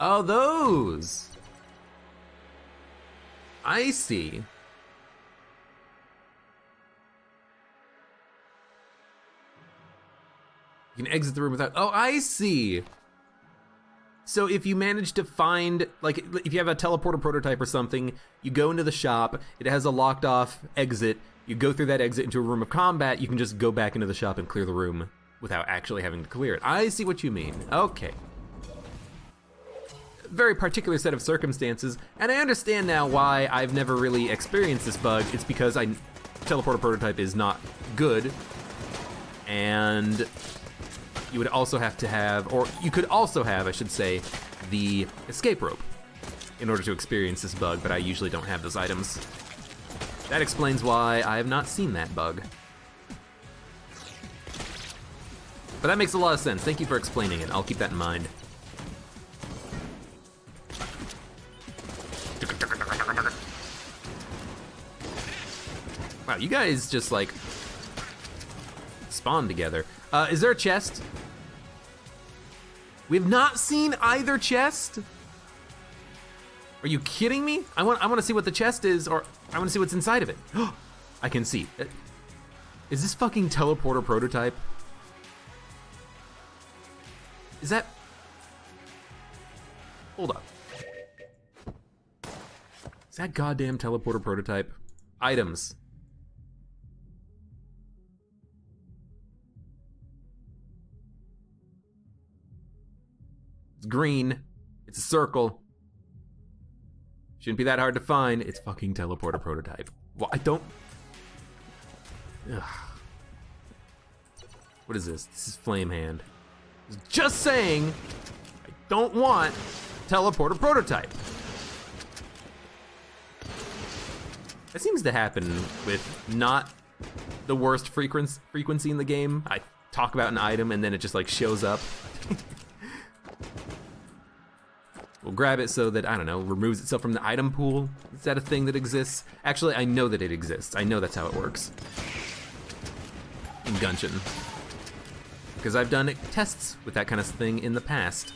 A: Oh, those! I see. You can exit the room without, oh, I see! So if you manage to find, like, if you have a teleporter prototype or something, you go into the shop, it has a locked off exit, you go through that exit into a room of combat, you can just go back into the shop and clear the room without actually having to clear it. I see what you mean, okay. Very particular set of circumstances, and I understand now why I've never really experienced this bug. It's because teleporter prototype is not good, and you would also have to have, or you could also have, I should say, the escape rope in order to experience this bug, but I usually don't have those items. That explains why I have not seen that bug. But that makes a lot of sense. Thank you for explaining it. I'll keep that in mind. Wow, you guys just like spawn together. Is there a chest? We have not seen either chest? Are you kidding me? I want to see what the chest is, or I want to see what's inside of it. I can see. Is this fucking teleporter prototype? Is that... Hold up. Is that goddamn teleporter prototype? Items. It's green. It's a circle. Shouldn't be that hard to find. It's fucking teleporter prototype. Well, I don't... Ugh. What is this? This is Flame Hand. Just saying, I don't want teleporter prototype. That seems to happen with not the worst frequency in the game. I talk about an item and then it just like shows up. We'll grab it so that, I don't know, removes itself from the item pool. Is that a thing that exists? Actually, I know that it exists. I know that's how it works. In Gungeon. Because I've done tests with that kind of thing in the past.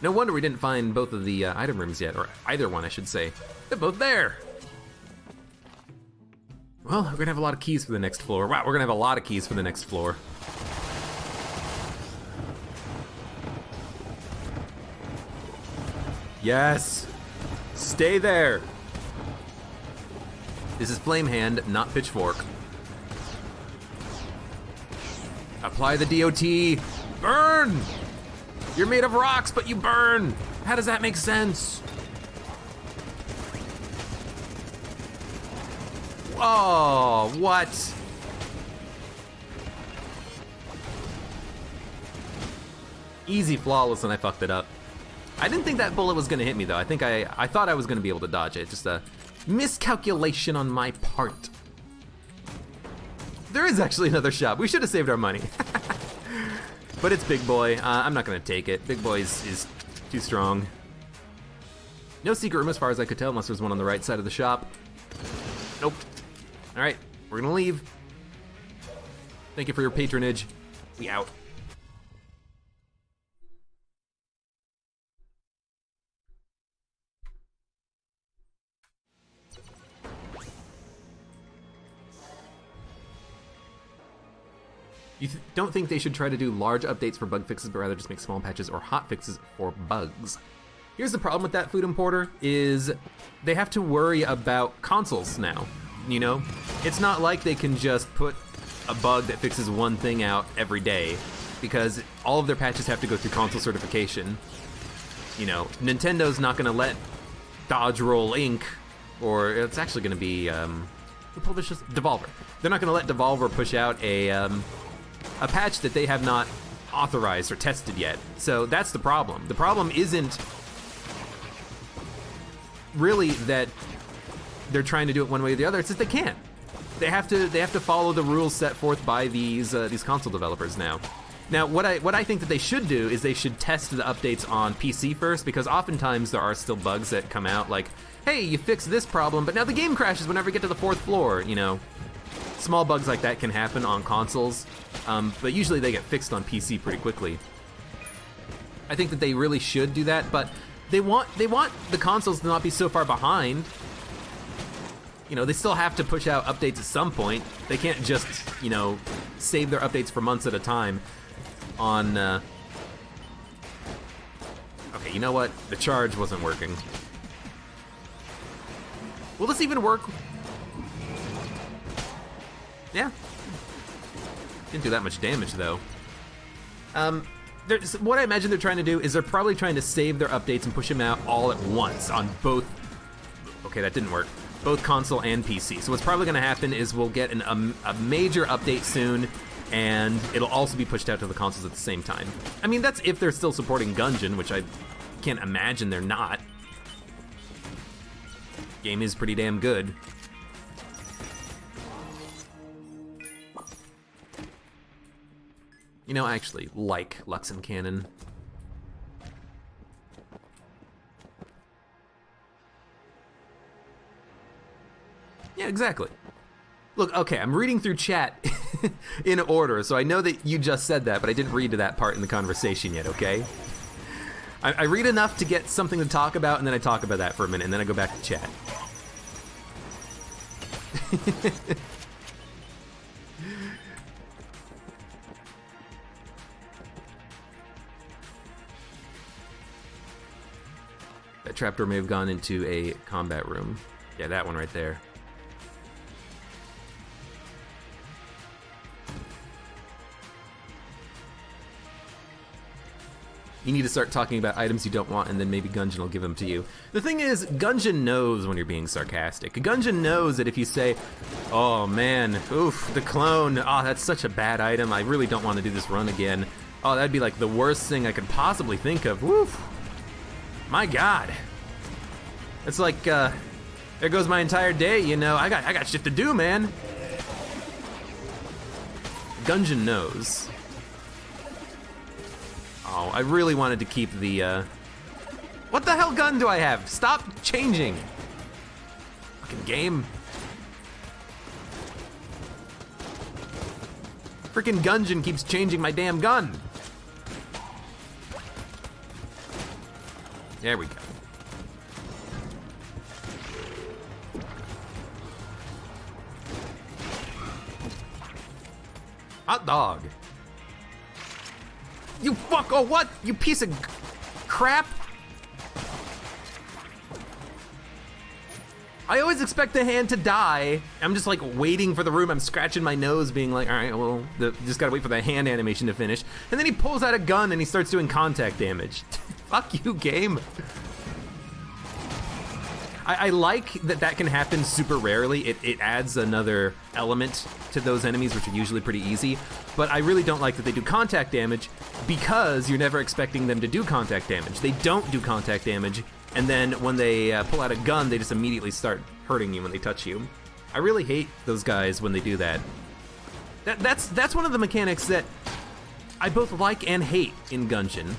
A: No wonder we didn't find both of the item rooms yet, or either one, I should say. They're both there. Well, we're gonna have a lot of keys for the next floor. Wow, we're gonna have a lot of keys for the next floor. Yes! Stay there! This is Flame Hand, not Pitchfork. Apply the DOT! Burn! You're made of rocks, but you burn! How does that make sense? Oh, what? Easy flawless, and I fucked it up. I didn't think that bullet was gonna hit me though. I thought I was gonna be able to dodge it. Just a miscalculation on my part. There is actually another shop. We should have saved our money. But it's Big Boy. I'm not gonna take it. Big Boy is too strong. No secret room as far as I could tell, unless there's one on the right side of the shop. Nope. All right, we're gonna leave. Thank you for your patronage. We out. You don't think they should try to do large updates for bug fixes, but rather just make small patches or hot fixes for bugs? Here's the problem with that, Food Importer, is they have to worry about consoles now, you know? It's not like they can just put a bug that fixes one thing out every day, because all of their patches have to go through console certification. You know, Nintendo's not gonna let Dodge Roll Inc., or it's actually gonna be, who publishes? Devolver. They're not gonna let Devolver push out a patch that they have not authorized or tested yet. So that's the problem. The problem isn't really that they're trying to do it one way or the other. It's that they can't. They have to follow the rules set forth by these console developers now. Now, what I think that they should do is they should test the updates on PC first, because oftentimes there are still bugs that come out like, hey, you fixed this problem, but now the game crashes whenever you get to the 4th floor, you know. Small bugs like that can happen on consoles, but usually they get fixed on PC pretty quickly. I think that they really should do that, but they want the consoles to not be so far behind. You know, they still have to push out updates at some point. They can't just, you know, save their updates for months at a time on... Okay, you know what? The charge wasn't working. Will this even work? Yeah. Didn't do that much damage, though. What I imagine they're trying to do is they're probably trying to save their updates and push them out all at once on both... Okay, that didn't work. Both console and PC. So what's probably going to happen is we'll get a major update soon, and it'll also be pushed out to the consoles at the same time. I mean, that's if they're still supporting Gungeon, which I can't imagine they're not. Game is pretty damn good. You know, I actually like Luxem Cannon. Yeah, exactly. Look, okay, I'm reading through chat in order, so I know that you just said that, but I didn't read to that part in the conversation yet, okay? I read enough to get something to talk about, and then I talk about that for a minute, and then I go back to chat. That trapdoor may have gone into a combat room. Yeah, that one right there. You need to start talking about items you don't want, and then maybe Gungeon will give them to you. The thing is, Gungeon knows when you're being sarcastic. Gungeon knows that if you say, oh man, oof, the clone, oh, that's such a bad item, I really don't want to do this run again. Oh, that'd be like the worst thing I could possibly think of. Woof. My God. It's like, there goes my entire day, you know, I got shit to do, man. Gungeon knows. Oh, I really wanted to keep the, What the hell gun do I have? Stop changing. Fucking game. Freaking Gungeon keeps changing my damn gun. There we go. Hot dog. You fuck, oh what? You piece of crap. I always expect the hand to die. I'm just like waiting for the room. I'm scratching my nose being like, all right, well, just gotta wait for the hand animation to finish. And then he pulls out a gun and he starts doing contact damage. Fuck you, game. I like that can happen super rarely. It adds another element to those enemies, which are usually pretty easy. But I really don't like that they do contact damage because you're never expecting them to do contact damage. They don't do contact damage, and then when they pull out a gun, they just immediately start hurting you when they touch you. I really hate those guys when they do that. That's one of the mechanics that I both like and hate in Gungeon.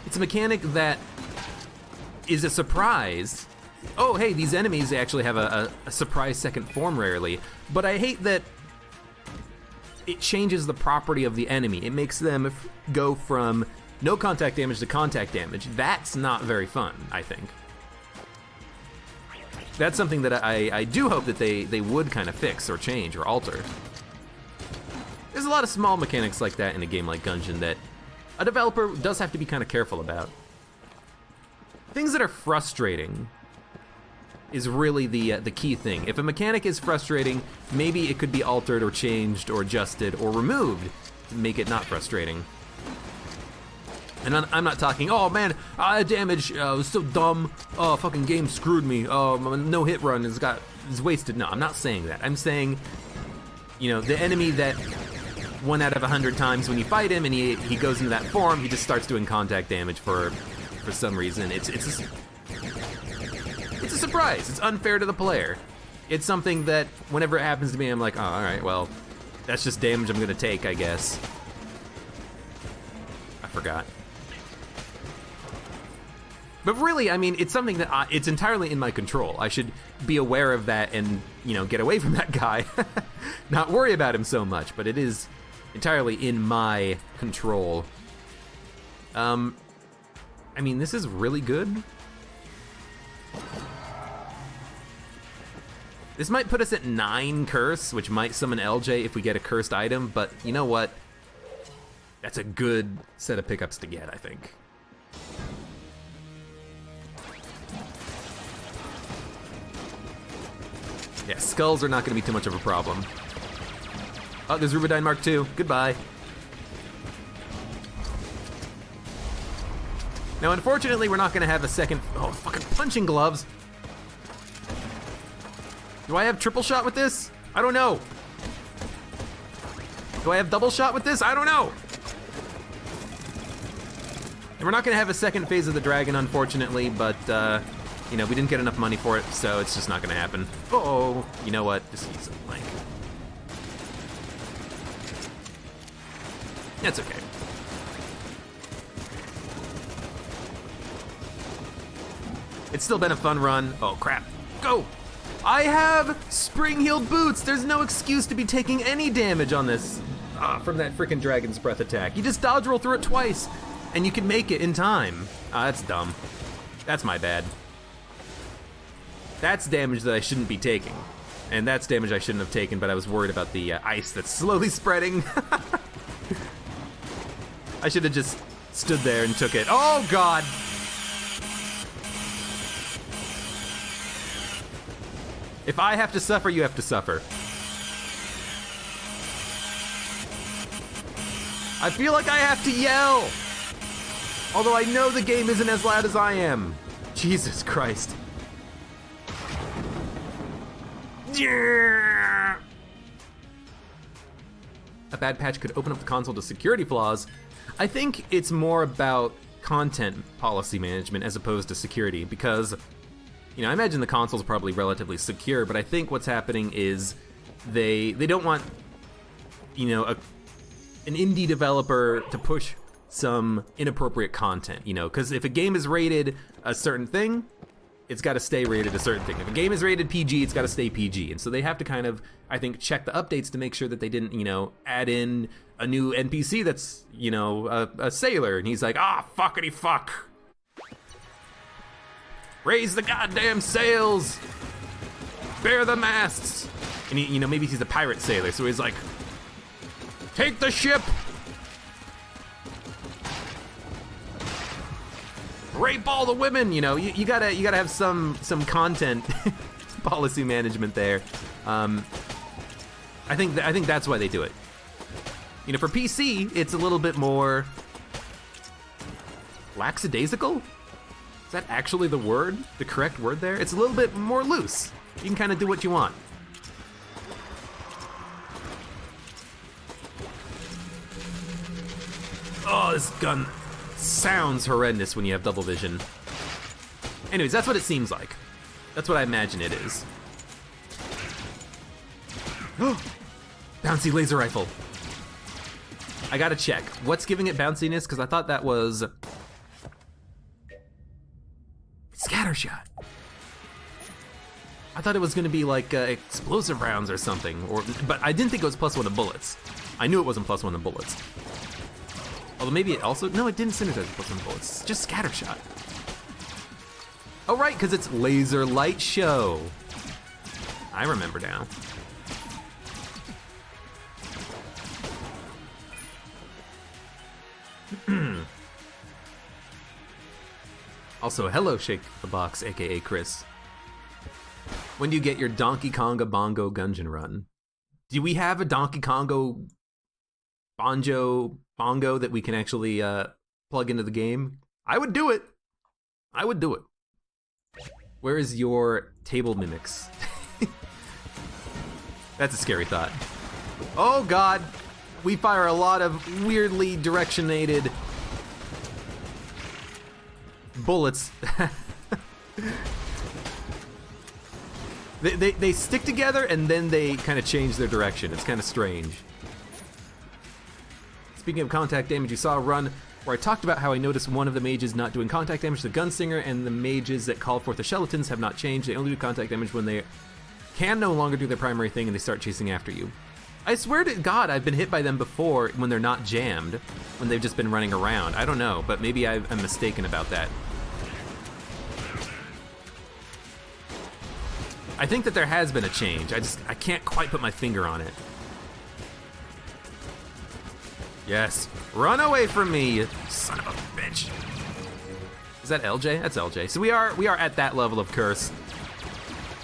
A: It's a mechanic that is a surprise. Oh, hey, these enemies actually have a surprise second form rarely, but I hate that it changes the property of the enemy. It makes them go from no contact damage to contact damage. That's not very fun, I think. That's something that I do hope that they would kind of fix or change or alter. There's a lot of small mechanics like that in a game like Gungeon that a developer does have to be kind of careful about. Things that are frustrating is really the key thing. If a mechanic is frustrating, maybe it could be altered or changed or adjusted or removed to make it not frustrating. And I'm not talking, oh man, damage, it was so dumb, oh, fucking game screwed me, oh, my no hit run is wasted. No, I'm not saying that. I'm saying, you know, the enemy that 1 out of 100 times when you fight him and he goes into that form, he just starts doing contact damage for some reason. It's a surprise. It's unfair to the player. It's something that whenever it happens to me, I'm like, oh, all right, well, that's just damage I'm gonna take, I guess. I forgot. But really, I mean, it's something that it's entirely in my control. I should be aware of that and, you know, get away from that guy. Not worry about him so much, but it is entirely in my control. I mean, this is really good. This might put us at 9 curse, which might summon LJ if we get a cursed item, but you know what? That's a good set of pickups to get, I think. Yeah, skulls are not gonna be too much of a problem. Oh, there's Rubidyne Mark II, goodbye. Now, unfortunately, we're not gonna have a second, oh, fucking punching gloves. Do I have triple shot with this? I don't know. Do I have double shot with this? I don't know. And we're not gonna have a second phase of the dragon, unfortunately, but, you know, we didn't get enough money for it, so it's just not gonna happen. Oh, you know what? Just use a blank. That's okay. It's still been a fun run. Oh, crap. Go! I have spring-heeled boots! There's no excuse to be taking any damage on this from that freaking Dragon's Breath attack. You just dodge roll through it twice, and you can make it in time. That's dumb. That's my bad. That's damage that I shouldn't be taking. And that's damage I shouldn't have taken, but I was worried about the ice that's slowly spreading. I should have just stood there and took it. Oh, God! If I have to suffer, you have to suffer. I feel like I have to yell! Although I know the game isn't as loud as I am. Jesus Christ. Yeah! A bad patch could open up the console to security flaws. I think it's more about content policy management as opposed to security, because, you know, I imagine the console's probably relatively secure, but I think what's happening is they don't want, you know, an indie developer to push some inappropriate content, you know, because if a game is rated a certain thing, it's got to stay rated a certain thing. If a game is rated PG, it's got to stay PG. And so they have to kind of, I think, check the updates to make sure that they didn't, you know, add in a new NPC that's, you know, a sailor. And he's like, fuckity fuck. Raise the goddamn sails. Bear the masts. And, he, you know, maybe he's a pirate sailor. So he's like, take the ship. Rape all the women, you know. You gotta have some content policy management there. I think that's why they do it. You know, for PC, it's a little bit more lackadaisical. Is that actually the word? The correct word there? It's a little bit more loose. You can kind of do what you want. Oh, this gun sounds horrendous when you have double vision. Anyways, that's what it seems like. That's what I imagine it is. Bouncy laser rifle. I gotta check. What's giving it bounciness? Because I thought that was scattershot. I thought it was gonna be like explosive rounds or something, but I didn't think it was +1 to bullets. I knew it wasn't +1 to bullets. Although maybe it also, no, it didn't synergize with +1 bullets. It's just scattershot. Oh right, because it's laser light show. I remember now. Also, hello Shake the Box, aka Chris. When do you get your Donkey Konga Bongo Gungeon run? Do we have a Donkey Kongo bongo that we can actually plug into the game? I would do it. I would do it. Where is your table mimics? That's a scary thought. Oh God, we fire a lot of weirdly directionated bullets. They stick together and then they kind of change their direction. It's kind of strange. Speaking of contact damage, you saw a run where I talked about how I noticed one of the mages not doing contact damage to the Gunslinger, and the mages that call forth the Skeletons have not changed. They only do contact damage when they can no longer do their primary thing and they start chasing after you. I swear to God, I've been hit by them before when they're not jammed, when they've just been running around. I don't know, but maybe I'm mistaken about that. I think that there has been a change. I can't quite put my finger on it. Yes, run away from me, you son of a bitch. Is that LJ? That's LJ. So we are at that level of curse.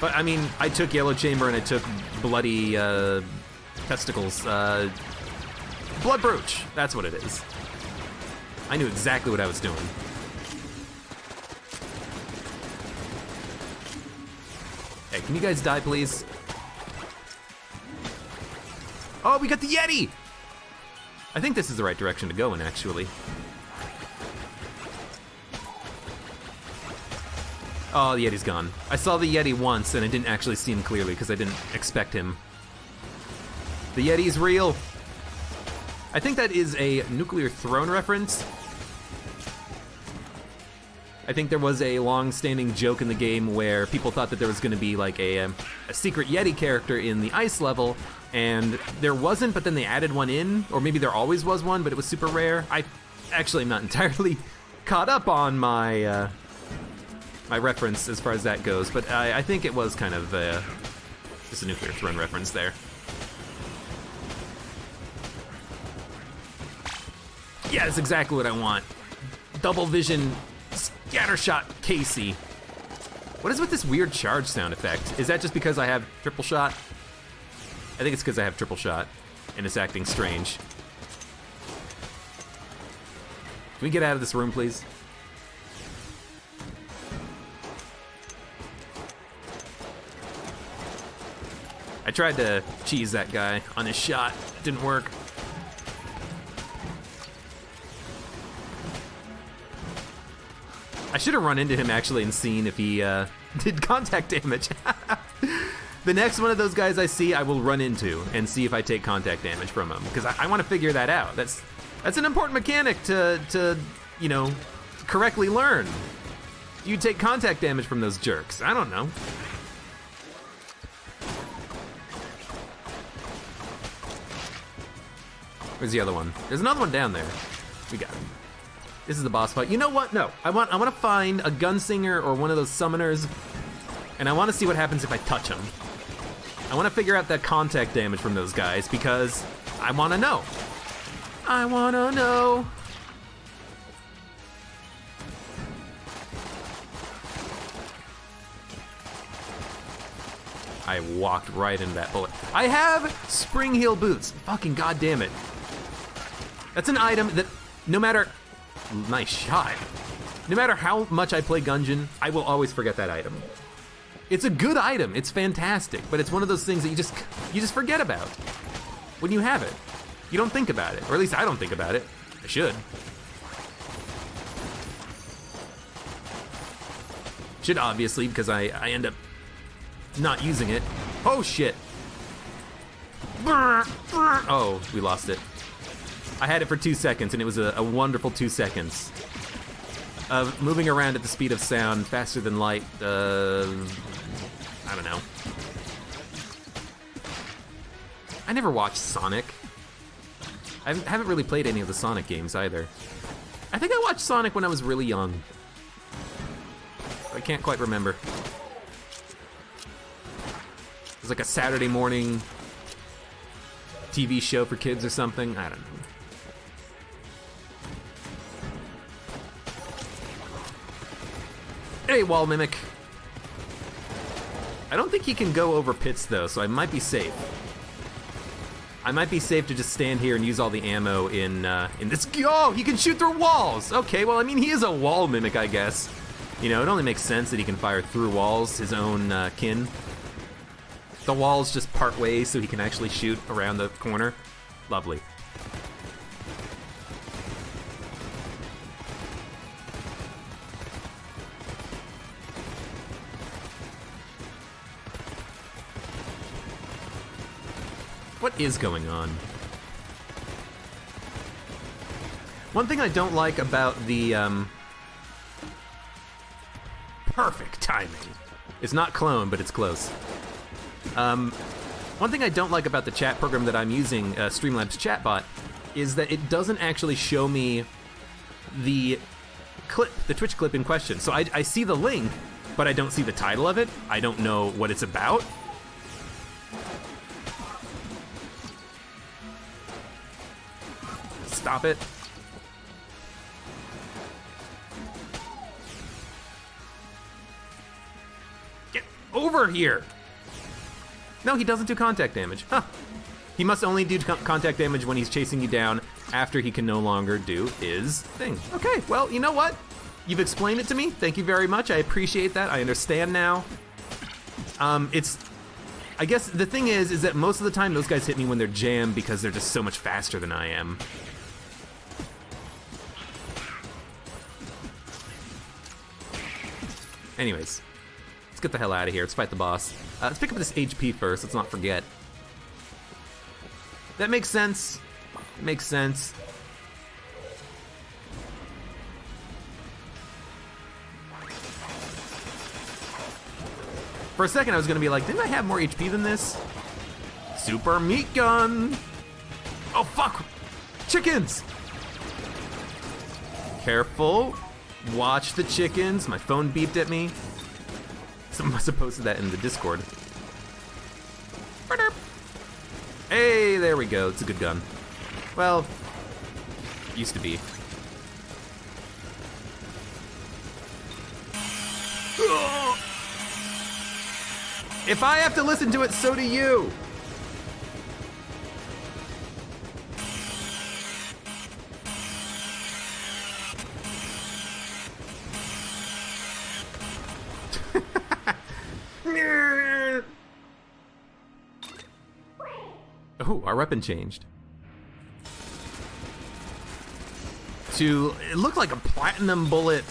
A: But I mean, I took Yellow Chamber and I took bloody testicles. Blood Brooch, that's what it is. I knew exactly what I was doing. Hey, can you guys die, please? Oh, we got the Yeti! I think this is the right direction to go in, actually. Oh, the Yeti's gone. I saw the Yeti once, and I didn't actually see him clearly, because I didn't expect him. The Yeti's real. I think that is a nuclear throne reference. I think there was a long-standing joke in the game where people thought that there was going to be like a secret Yeti character in the ice level, and there wasn't, but then they added one in, or maybe there always was one, but it was super rare. I actually am not entirely caught up on my my reference as far as that goes, but I think it was kind of just a nuclear throne reference there. Yeah, that's exactly what I want. Double vision scattershot Casey. What is with this weird charge sound effect? Is that just because I have triple shot? I think it's because I have triple shot, and it's acting strange. Can we get out of this room, please? I tried to cheese that guy on his shot. Didn't work. I should have run into him actually and seen if he did contact damage. The next one of those guys I see, I will run into and see if I take contact damage from him, because I want to figure that out. That's an important mechanic to you know, correctly learn. You take contact damage from those jerks. I don't know. Where's the other one? There's another one down there. We got him. This is the boss fight. You know what? No, I want to find a gunslinger or one of those summoners, and I want to see what happens if I touch them. I want to figure out that contact damage from those guys because I want to know. I want to know. I walked right into that bullet. I have spring heel boots. Fucking goddamn it. That's an item that no matter... Nice shot. No matter how much I play Gungeon, I will always forget that item. It's a good item, it's fantastic, but it's one of those things that you just forget about when you have it. You don't think about it, or at least I don't think about it. I should. Should obviously, because I end up not using it. Oh shit. Oh, we lost it. I had it for 2 seconds, and it was a wonderful 2 seconds of moving around at the speed of sound, faster than light. I don't know. I never watched Sonic. I haven't really played any of the Sonic games either. I think I watched Sonic when I was really young. I can't quite remember. It was like a Saturday morning TV show for kids or something. I don't know. Hey, wall mimic. I don't think he can go over pits though, so I might be safe. I might be safe to just stand here and use all the ammo in this. Oh, he can shoot through walls. Okay, well, I mean, he is a wall mimic, I guess. You know, it only makes sense that he can fire through walls, his own kin. The walls just part ways so he can actually shoot around the corner. Lovely. What is going on? One thing I don't like about the perfect timing. It's not clone, but it's close. One thing I don't like about the chat program that I'm using, Streamlabs chatbot, is that it doesn't actually show me the clip, the Twitch clip in question. So I see the link, but I don't see the title of it. I don't know what it's about. Stop it. Get over here. No, he doesn't do contact damage. Huh. He must only do contact damage when he's chasing you down after he can no longer do his thing. Okay, well, you know what? You've explained it to me. Thank you very much. I appreciate that. I understand now. I guess the thing is that most of the time those guys hit me when they're jammed because they're just so much faster than I am. Anyways, let's get the hell out of here. Let's fight the boss. Let's pick up this HP first. Let's not forget. That makes sense. Makes sense. For a second, I was gonna be like, didn't I have more HP than this? Super meat gun! Oh, fuck! Chickens! Careful. Watch the chickens. My phone beeped at me. Someone must have posted that in the Discord. Hey, there we go. It's a good gun. Well, used to be. If I have to listen to it, so do you. Oh, our weapon changed. It looked like a platinum bullet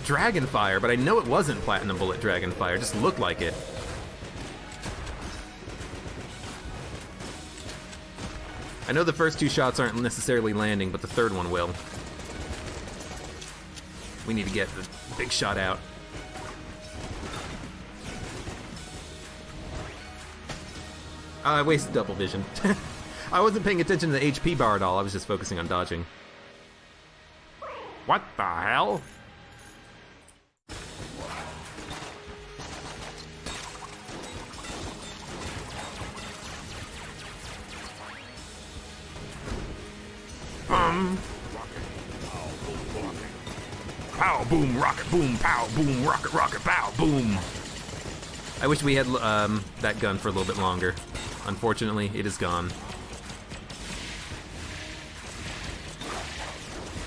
A: Dragonfire, but I know it wasn't platinum bullet Dragonfire, it just looked like it. I know the first two shots aren't necessarily landing, but the third one will. We need to get the big shot out. I wasted double vision. I wasn't paying attention to the HP bar at all, I was just focusing on dodging. What the hell? Pow, boom, rocket, boom, pow, boom, rocket, rocket, pow, boom. I wish we had that gun for a little bit longer. Unfortunately, it is gone.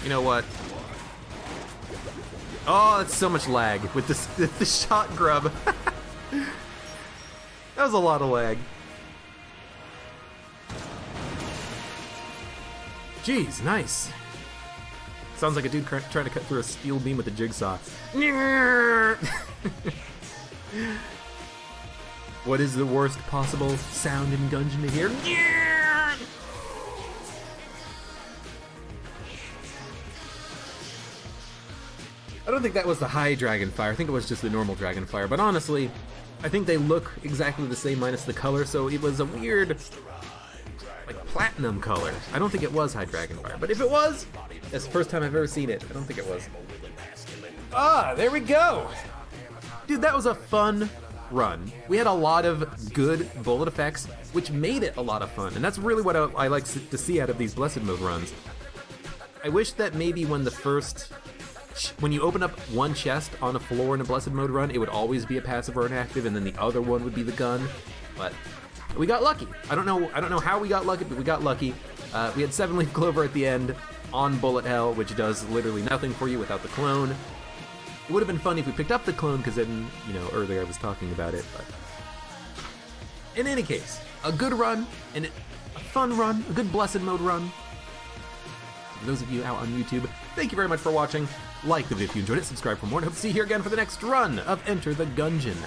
A: You know what? Oh, that's so much lag with this the shot grub. That was a lot of lag. Jeez, nice. Sounds like a dude trying to cut through a steel beam with a jigsaw. What is the worst possible sound in Gungeon to hear? I don't think that was the high Dragonfire. I think it was just the normal Dragonfire. But honestly, I think they look exactly the same minus the color, so it was a weird, like, platinum color. I don't think it was high Dragonfire. But if it was, that's the first time I've ever seen it. I don't think it was. Ah, there we go! Dude, that was a fun run. We had a lot of good bullet effects, which made it a lot of fun. And that's really what I like to see out of these Blessed Mode runs. I wish that maybe when you open up one chest on a floor in a Blessed Mode run, it would always be a passive or inactive, and then the other one would be the gun. But we got lucky. I don't know how we got lucky, but we got lucky. We had 7-leaf clover at the end on bullet hell, which does literally nothing for you without the clone. It would have been fun if we picked up the clone, because then, you know, earlier I was talking about it, but in any case, a good run, and a fun run, a good Blessed Mode run. For those of you out on YouTube, thank you very much for watching. Like the video if you enjoyed it, subscribe for more, and hope to see you here again for the next run of Enter the Gungeon.